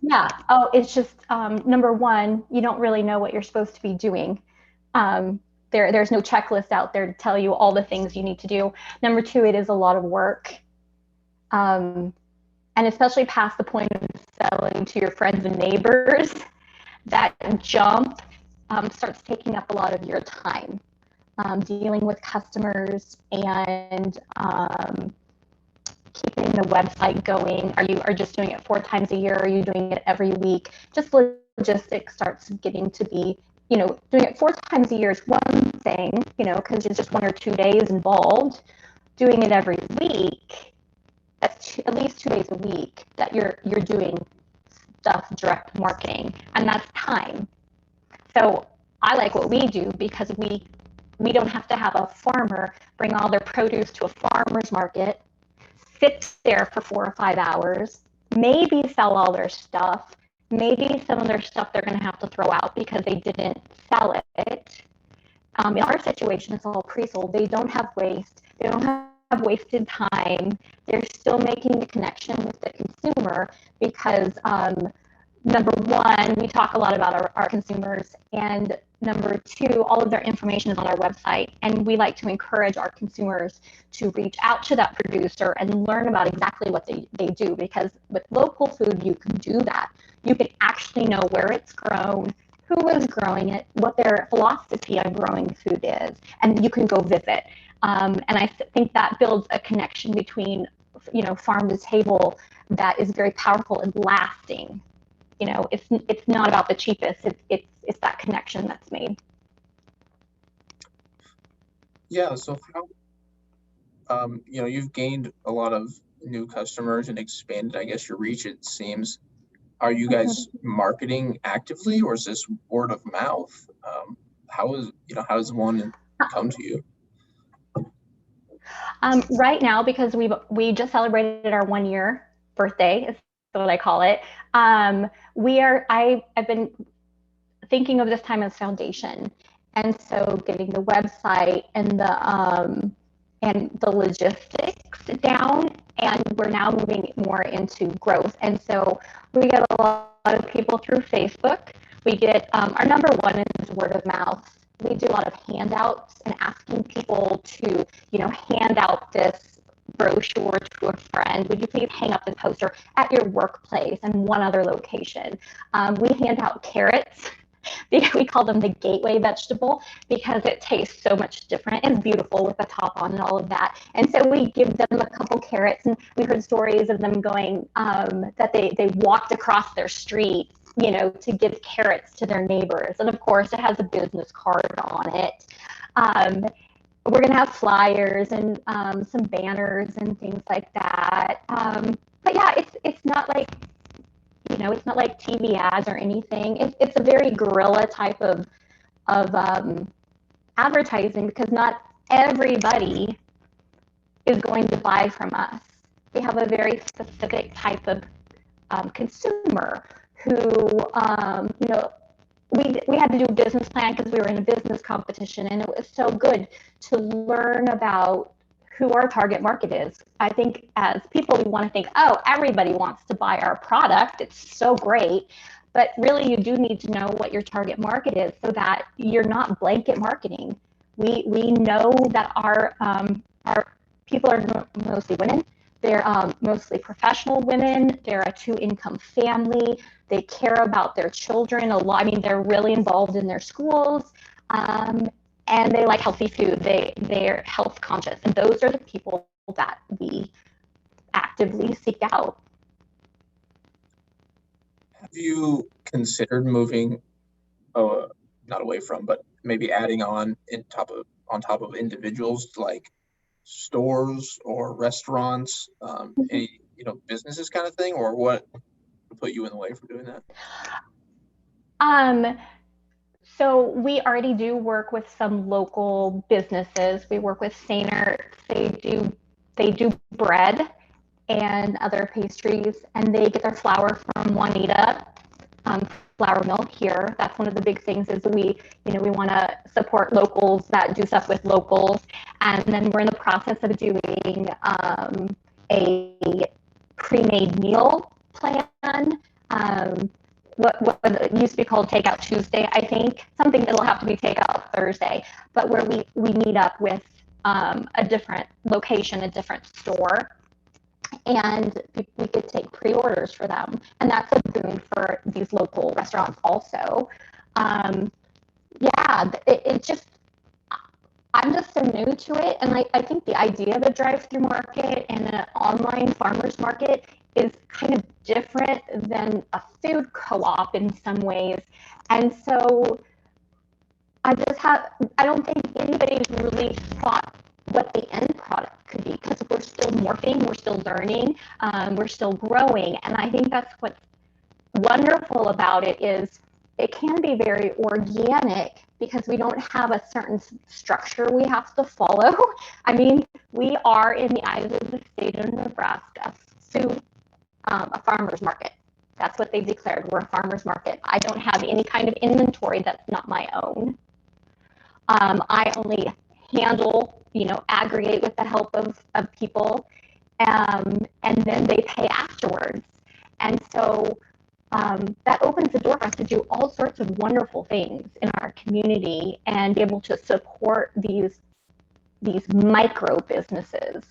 Yeah. Oh, it's just number one, you don't really know what you're supposed to be doing. There's no checklist out there to tell you all the things you need to do. Number two, it is a lot of work. And especially past the point of selling to your friends and neighbors, that jump starts taking up a lot of your time. Dealing with customers and keeping the website going. Are you just doing it 4 times a year? Are you doing it every week? Just logistics starts getting to be, doing it 4 times a year is one thing, because it's just 1 or 2 days involved. Doing it every week, that's at least 2 days a week that you're doing stuff, direct marketing, and that's time. So I like what we do because we don't have to have a farmer bring all their produce to a farmer's market, sit there for 4 or 5 hours, maybe sell all their stuff, maybe some of their stuff they're going to have to throw out because they didn't sell it. In our situation, it's all pre-sold. They don't have waste. They don't have wasted time. They're still making the connection with the consumer because number one, we talk a lot about our consumers, and number two, all of their information is on our website, and we like to encourage our consumers to reach out to that producer and learn about exactly what they do, because with local food, you can do that. You can actually know where it's grown, who is growing it, what their philosophy on growing food is, and you can go visit. And I think that builds a connection between, farm to table that is very powerful and lasting. It's not about the cheapest. It's that connection that's made. Yeah. So how, you've gained a lot of new customers and expanded, I guess, your reach, it seems. Are you guys marketing actively, or is this word of mouth? How does one come to you? Right now, because we just celebrated our 1 year birthday, is what I call it. I've been thinking of this time as foundation, and so getting the website and the logistics down, and we're now moving more into growth. And so we get a lot of people through Facebook. We get our number one is word of mouth. We do a lot of handouts and asking people to, hand out this brochure to a friend. Would you please hang up this poster at your workplace and one other location? We hand out carrots. We call them the gateway vegetable because it tastes so much different and beautiful with the top on and all of that. And so we give them a couple carrots, and we heard stories of them going that they walked across their street, to give carrots to their neighbors. And of course, it has a business card on it. We're going to have flyers and some banners and things like that. But yeah, it's not like, it's not like TV ads or anything. It's a very guerrilla type of advertising, because not everybody is going to buy from us. We have a very specific type of consumer who, we had to do a business plan because we were in a business competition, and it was so good to learn about who our target market is. I think as people, we want to think, oh, everybody wants to buy our product. It's so great. But really, you do need to know what your target market is so that you're not blanket marketing. We know that our people are mostly women. They're mostly professional women. They're a 2-income family. They care about their children a lot. I mean, they're really involved in their schools. And they like healthy food. They're health conscious. And those are the people that we actively seek out. Have you considered moving, not away from, but maybe adding on top of individuals, like stores or restaurants, any businesses kind of thing, or what would put you in the way from doing that? So we already do work with some local businesses. We work with Fehr. They do bread and other pastries, and they get their flour from Juanita flour mill here. That's one of the big things, is we want to support locals that do stuff with locals. And then we're in the process of doing a pre-made meal plan. What used to be called Takeout Tuesday, I think. Something that'll have to be Takeout Thursday, but where we meet up with a different location, a different store, and we could take pre-orders for them. And that's a boon for these local restaurants also. I'm just so new to it, and I think the idea of a drive-through market and an online farmers market is kind of different than a food co-op in some ways. And so I don't think anybody's really thought what the end product could be, because we're still morphing, we're still learning, we're still growing. And I think that's what's wonderful about it, is it can be very organic because we don't have a certain structure we have to follow. I mean, we are, in the eyes of the state of Nebraska, a farmer's market. That's what they've declared. We're a farmer's market. I don't have any kind of inventory that's not my own. I only handle, aggregate with the help of people, and then they pay afterwards. And so that opens the door for us to do all sorts of wonderful things in our community and be able to support these micro businesses.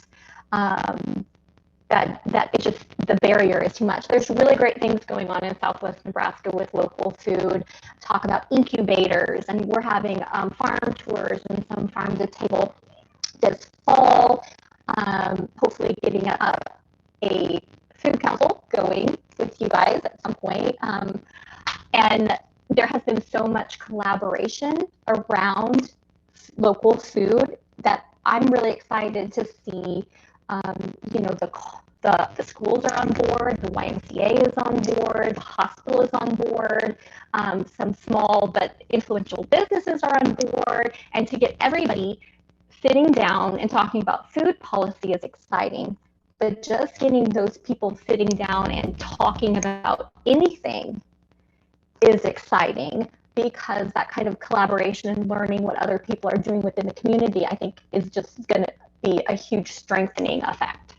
That it's just, the barrier is too much. There's really great things going on in Southwest Nebraska with local food. Talk about incubators, and we're having farm tours and some farm to table this fall. Hopefully getting a food council going with you guys at some point. And there has been so much collaboration around local food that I'm really excited to see, the the schools are on board, the YMCA is on board, the hospital is on board, some small but influential businesses are on board, and to get everybody sitting down and talking about food policy is exciting, but just getting those people sitting down and talking about anything is exciting, because that kind of collaboration and learning what other people are doing within the community, I think, is just going to be a huge strengthening effect.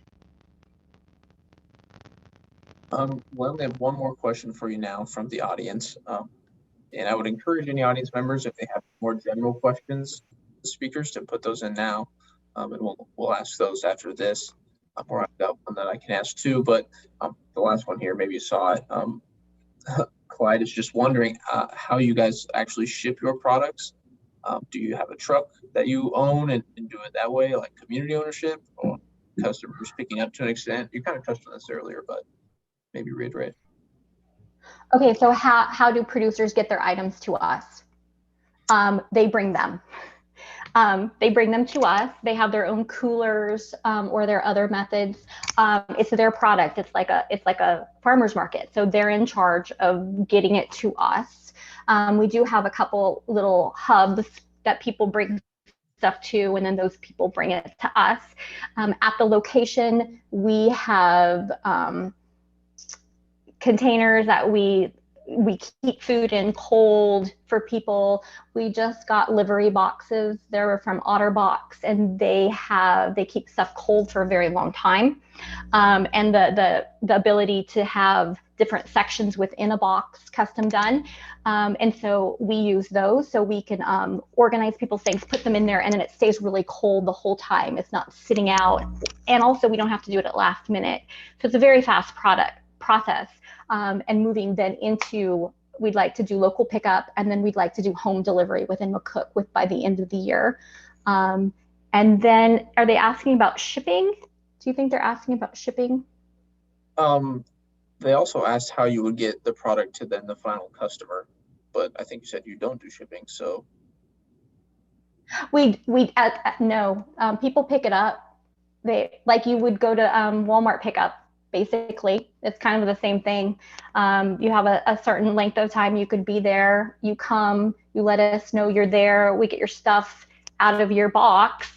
Well, we have one more question for you now from the audience. And I would encourage any audience members, if they have more general questions, the speakers, to put those in now. And we'll ask those after this. Or I've got one that I can ask too, but the last one here, maybe you saw it. Clyde is just wondering how you guys actually ship your products. Do you have a truck that you own and do it that way, like community ownership, or customers picking up to an extent? You kind of touched on this earlier, but maybe reiterate. Okay, so how do producers get their items to us? They bring them. They bring them to us. They have their own coolers or their other methods. It's their product. It's like a farmer's market. So they're in charge of getting it to us. We do have a couple little hubs that people bring stuff to, and then those people bring it to us. At the location, we have containers that we keep food in cold for people. We just got livery boxes. They're from OtterBox, and they keep stuff cold for a very long time. And the ability to have different sections within a box custom done. And so we use those so we can organize people's things, put them in there, and then it stays really cold the whole time. It's not sitting out. And also we don't have to do it at last minute. So it's a very fast process. And moving then into, we'd like to do local pickup, and then we'd like to do home delivery within McCook by the end of the year. And then are they asking about shipping? Do you think they're asking about shipping? They also asked how you would get the product to then the final customer, but I think you said you don't do shipping, so. No, people pick it up. Like you would go to Walmart pickup. Basically, it's kind of the same thing. You have a certain length of time you could be there. You come, you let us know you're there. We get your stuff out of your box,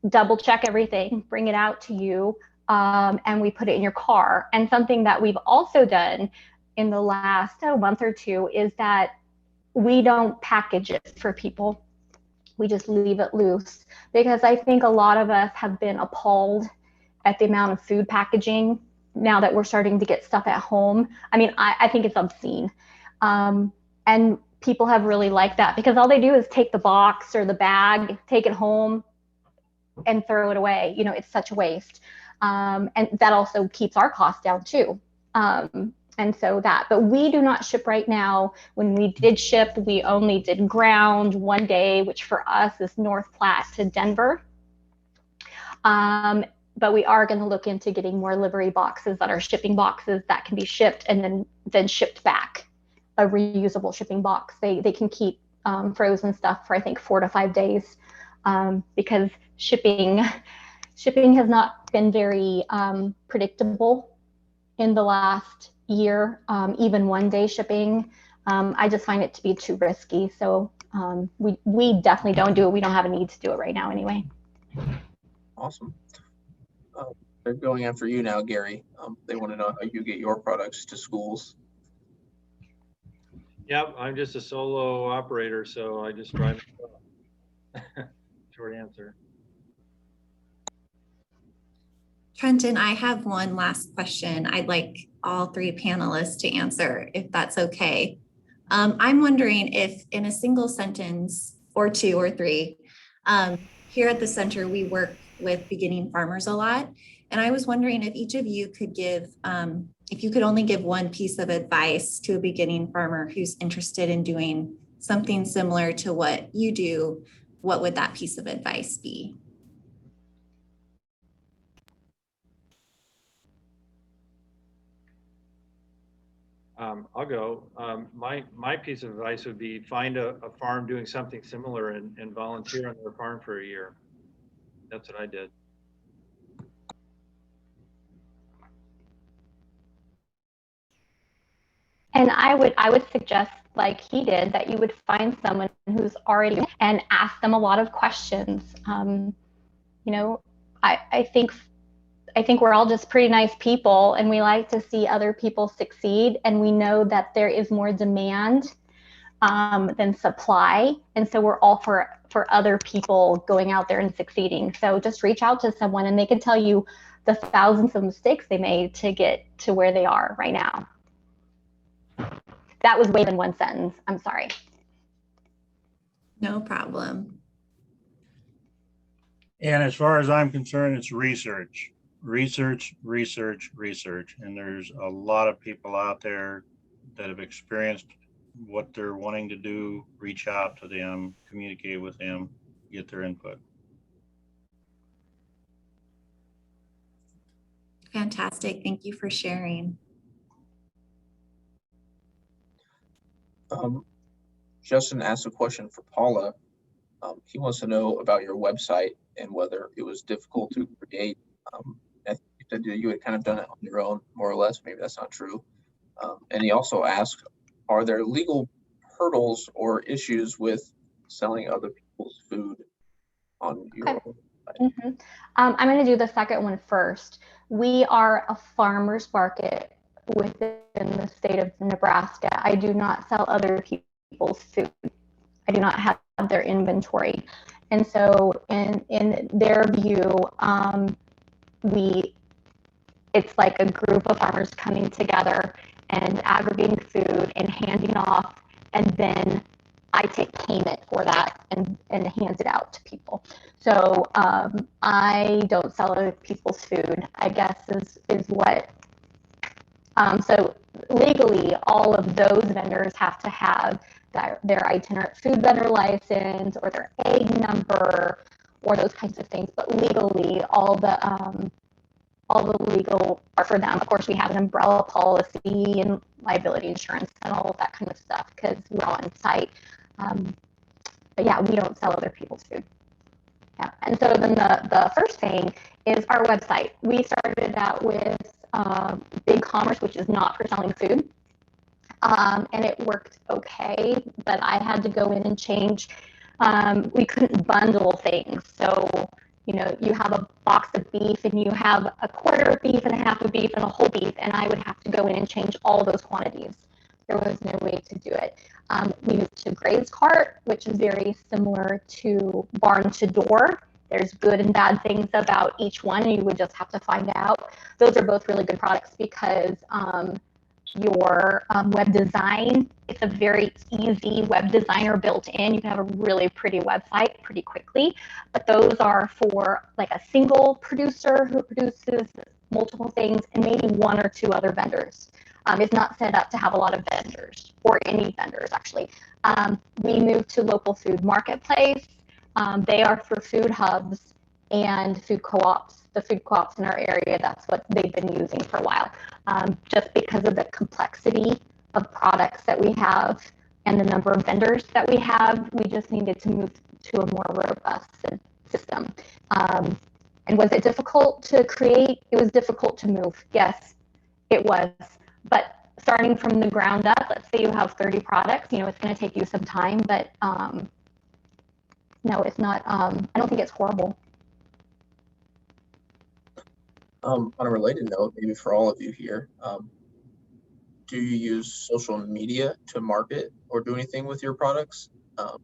double check everything, bring it out to you, and we put it in your car. And something that we've also done in the last month or two is that we don't package it for people. We just leave it loose, because I think a lot of us have been appalled at the amount of food packaging now that we're starting to get stuff at home. I mean, I think it's obscene. And people have really liked that, because all they do is take the box or the bag, take it home and throw it away. You know, it's such a waste. And that also keeps our costs down too. And so but we do not ship right now. When we did ship, we only did ground one day, which for us is North Platte to Denver. But we are going to look into getting more livery boxes that are shipping boxes that can be shipped and then shipped back, a reusable shipping box. They can keep frozen stuff for, I think, 4 to 5 days, because shipping has not been very predictable in the last year. Even 1 day shipping, I just find it to be too risky. So we definitely don't do it. We don't have a need to do it right now anyway. Awesome. They're going after you now, Gary. They want to know how you get your products to schools. Yep, I'm just a solo operator, so I just drive it. Short answer. Trenton, I have one last question I'd like all 3 panelists to answer, if that's okay. I'm wondering if in a single sentence, or 2 or 3, here at the center, we work with beginning farmers a lot. And I was wondering if each of you could give, if you could only give one piece of advice to a beginning farmer who's interested in doing something similar to what you do, what would that piece of advice be? I'll go. My piece of advice would be find a farm doing something similar and volunteer on their farm for a year. That's what I did. And I would suggest, like he did, that you would find someone who's already and ask them a lot of questions. You know, I think we're all just pretty nice people, and we like to see other people succeed. And we know that there is more demand than supply, and so we're all for other people going out there and succeeding. So just reach out to someone, and they can tell you the thousands of mistakes they made to get to where they are right now. That was way than one sentence. I'm sorry. No problem. And as far as I'm concerned, it's research, research, research, research. And there's a lot of people out there that have experienced what they're wanting to do. Reach out to them, communicate with them, get their input. Fantastic. Thank you for sharing. Justin asked a question for Paula. He wants to know about your website and whether it was difficult to create. I think you said you had kind of done it on your own, more or less. Maybe that's not true. And he also asked, are there legal hurdles or issues with selling other people's food on your website? Mm-hmm. I'm going to do the second one first. We are a farmer's market within the state of Nebraska. I do not sell other people's food. I do not have their inventory. And so in their view, it's like a group of farmers coming together and aggregating food and handing off, and then I take payment for that and hand it out to people. So I don't sell other people's food, I guess is what. So legally, all of those vendors have to have their itinerant food vendor license or their egg number or those kinds of things. But legally, all the legal are for them. Of course, we have an umbrella policy and liability insurance and all of that kind of stuff because we're on site. But yeah, we don't sell other people's food. Yeah. And so then the first thing is our website. We started out with BigCommerce, which is not for selling food. And it worked okay, but I had to go in and change. We couldn't bundle things. So, you know, you have a box of beef and you have a quarter of beef and a half of beef and a whole beef, and I would have to go in and change all those quantities. There was no way to do it. We moved to Graze Cart, which is very similar to Barn to Door. There's good and bad things about each one, and you would just have to find out. Those are both really good products because your web design, it's a very easy web designer built in. You can have a really pretty website pretty quickly, but those are for like a single producer who produces multiple things and maybe one or two other vendors. It's not set up to have a lot of vendors or any vendors actually. We moved to local food marketplace. They are for food hubs and food co-ops. The food co-ops in our area, that's what they've been using for a while. Just because of the complexity of products that we have and the number of vendors that we have, we just needed to move to a more robust system. And was it difficult to create? It was difficult to move. Yes, it was. But starting from the ground up, let's say you have 30 products, you know, it's going to take you some time, but no, it's not. I don't think it's horrible. On a related note, maybe for all of you here, do you use social media to market or do anything with your products? To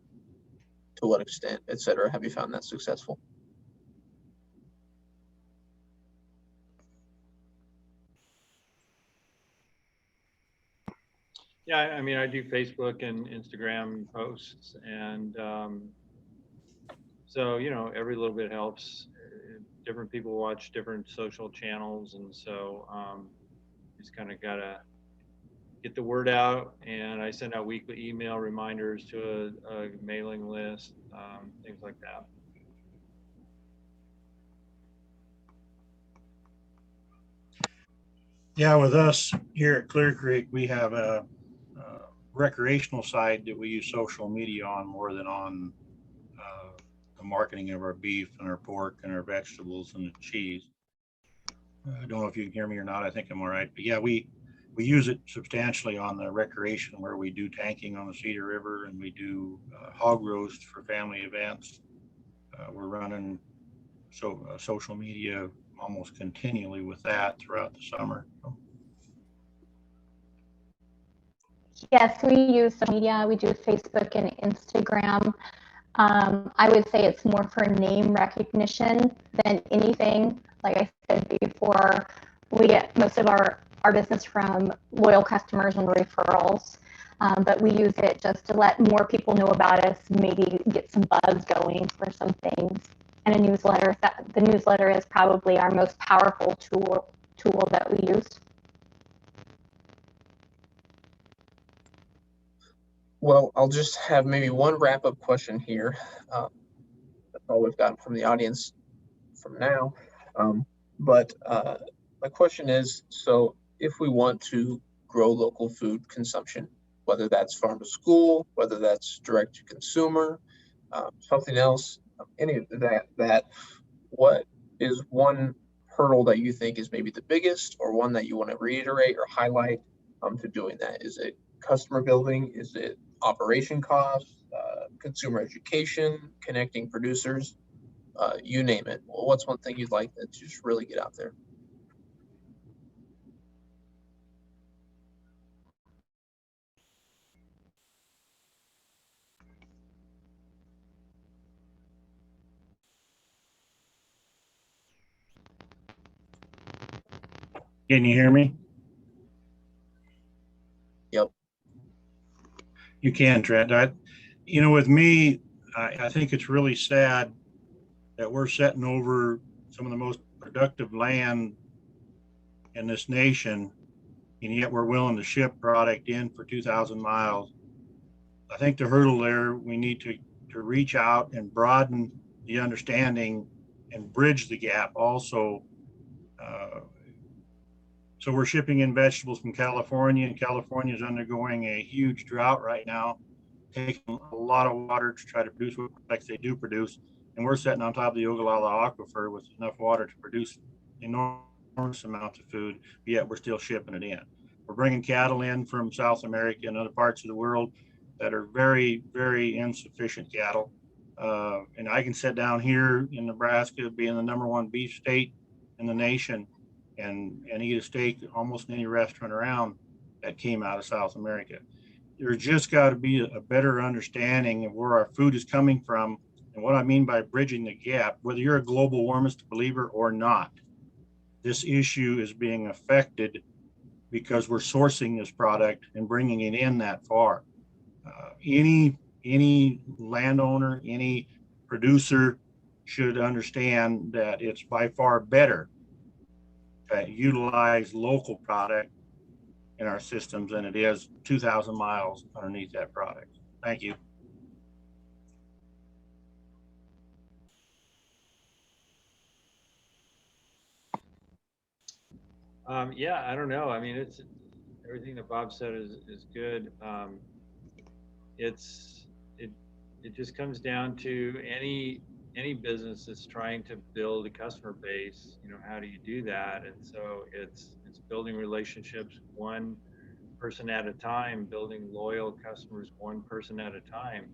what extent, et cetera? Have you found that successful? Yeah, I mean, I do Facebook and Instagram posts, and so, you know, every little bit helps. Different people watch different social channels, and so just kind of gotta get the word out. And I send out weekly email reminders to a mailing list, things like that. Yeah, with us here at Clear Creek, we have a recreational side that we use social media on more than on the marketing of our beef and our pork and our vegetables and the cheese. I don't know if you can hear me or not. I think I'm all right. But yeah, we we use it substantially on the recreation where we do tanking on the Cedar River and we do hog roast for family events. We're running social media almost continually with that throughout the summer. Yes, we use social media. We do Facebook and Instagram. I would say it's more for name recognition than anything. Like I said before, we get most of our business from loyal customers and referrals, but we use it just to let more people know about us, maybe get some buzz going for some things. And a newsletter, the newsletter is probably our most powerful tool that we use. Well, I'll just have maybe one wrap-up question here. That's all we've gotten from the audience from now. But my question is, so if we want to grow local food consumption, whether that's farm to school, whether that's direct to consumer, something else, any of that, what is one hurdle that you think is maybe the biggest, or one that you want to reiterate or highlight to doing that? Is it customer building? Is it operation costs, consumer education, connecting producers? You name it. Well, what's one thing you'd like to just really get out there? Can you hear me? Yep. You can, Trent. With me, I think it's really sad that we're setting over some of the most productive land in this nation, and yet we're willing to ship product in for 2,000 miles. I think the hurdle there, we need to reach out and broaden the understanding and bridge the gap also. So we're shipping in vegetables from California, and California is undergoing a huge drought right now, taking a lot of water to try to produce what products they do produce. And we're sitting on top of the Ogallala Aquifer with enough water to produce enormous amounts of food, yet we're still shipping it in. We're bringing cattle in from South America and other parts of the world that are very, very insufficient cattle. And I can sit down here in Nebraska, being the #1 beef state in the nation, and eat a steak almost in any restaurant around that came out of South America. There's just got to be a better understanding of where our food is coming from. And what I mean by bridging the gap, whether you're a global warmist believer or not, this issue is being affected because we're sourcing this product and bringing it in that far. Any landowner, any producer should understand that it's by far better to utilize local product in our systems than it is 2,000 miles underneath that product. Thank you. Yeah, I don't know. I mean, it's everything that Bob said is good. It just comes down to any business that's trying to build a customer base. How do you do that? And so it's building relationships one person at a time, building loyal customers one person at a time.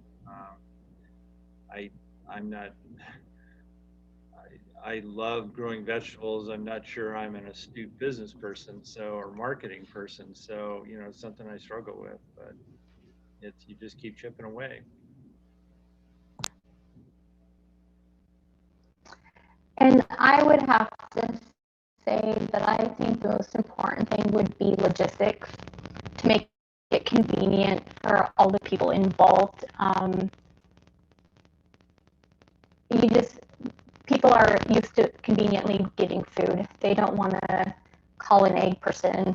I love growing vegetables. I'm not sure I'm an astute business person, or marketing person. So, it's something I struggle with, but you just keep chipping away. And I would have to say that I think the most important thing would be logistics, to make it convenient for all the people involved. People are used to conveniently getting food. They don't want to call an egg person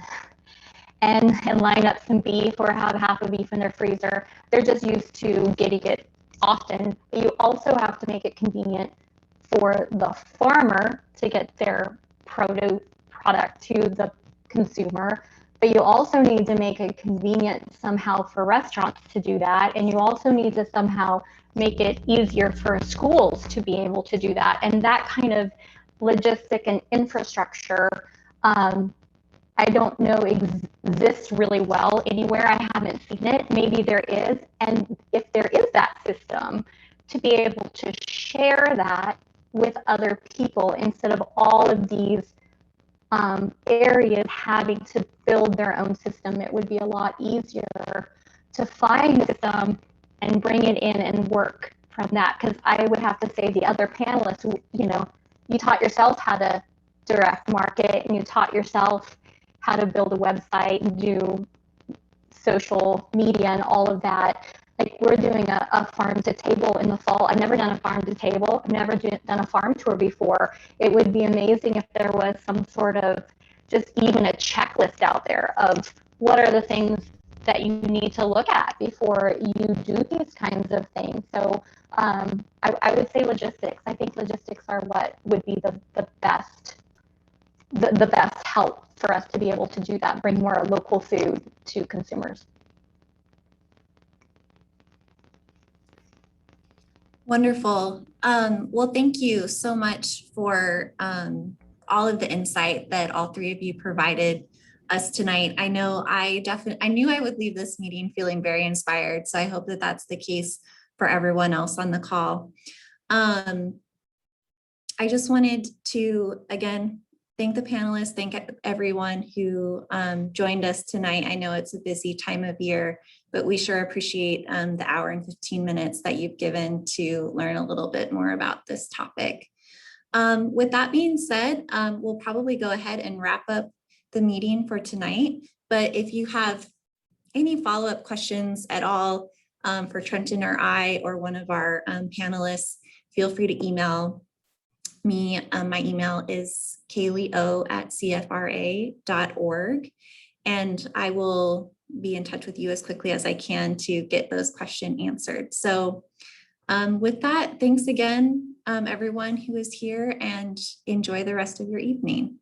and line up some beef or have half a beef in their freezer. They're just used to getting it often. But you also have to make it convenient for the farmer to get their product to the consumer. But you also need to make it convenient somehow for restaurants to do that. And you also need to somehow make it easier for schools to be able to do that. And that kind of logistic and infrastructure I don't know exists really well anywhere. I haven't seen it. Maybe there is. And if there is that system, to be able to share that with other people instead of all of these areas having to build their own system, it would be a lot easier to find a system and bring it in and work from that. Because I would have to say the other panelists, you taught yourself how to direct market, and you taught yourself how to build a website and do social media and all of that. Like, we're doing a farm to table in the fall. I've never done a farm to table. I've never done a farm tour before. It would be amazing if there was some sort of just even a checklist out there of what are the things that you need to look at before you do these kinds of things. So I would say logistics. I think logistics are what would be the best help for us to be able to do that, bring more local food to consumers. Wonderful. Well, thank you so much for all of the insight that all three of you provided us tonight. I know I knew I would leave this meeting feeling very inspired. So I hope that that's the case for everyone else on the call. I just wanted to, again, thank the panelists, thank everyone who joined us tonight. I know it's a busy time of year, but we sure appreciate the hour and 15 minutes that you've given to learn a little bit more about this topic. With that being said, we'll probably go ahead and wrap up the meeting for tonight. But if you have any follow-up questions at all for Trenton or I or one of our panelists, feel free to email me. My email is kaleo@cfra.org, and I will be in touch with you as quickly as I can to get those questions answered. So with that, thanks again, everyone who is here, and enjoy the rest of your evening.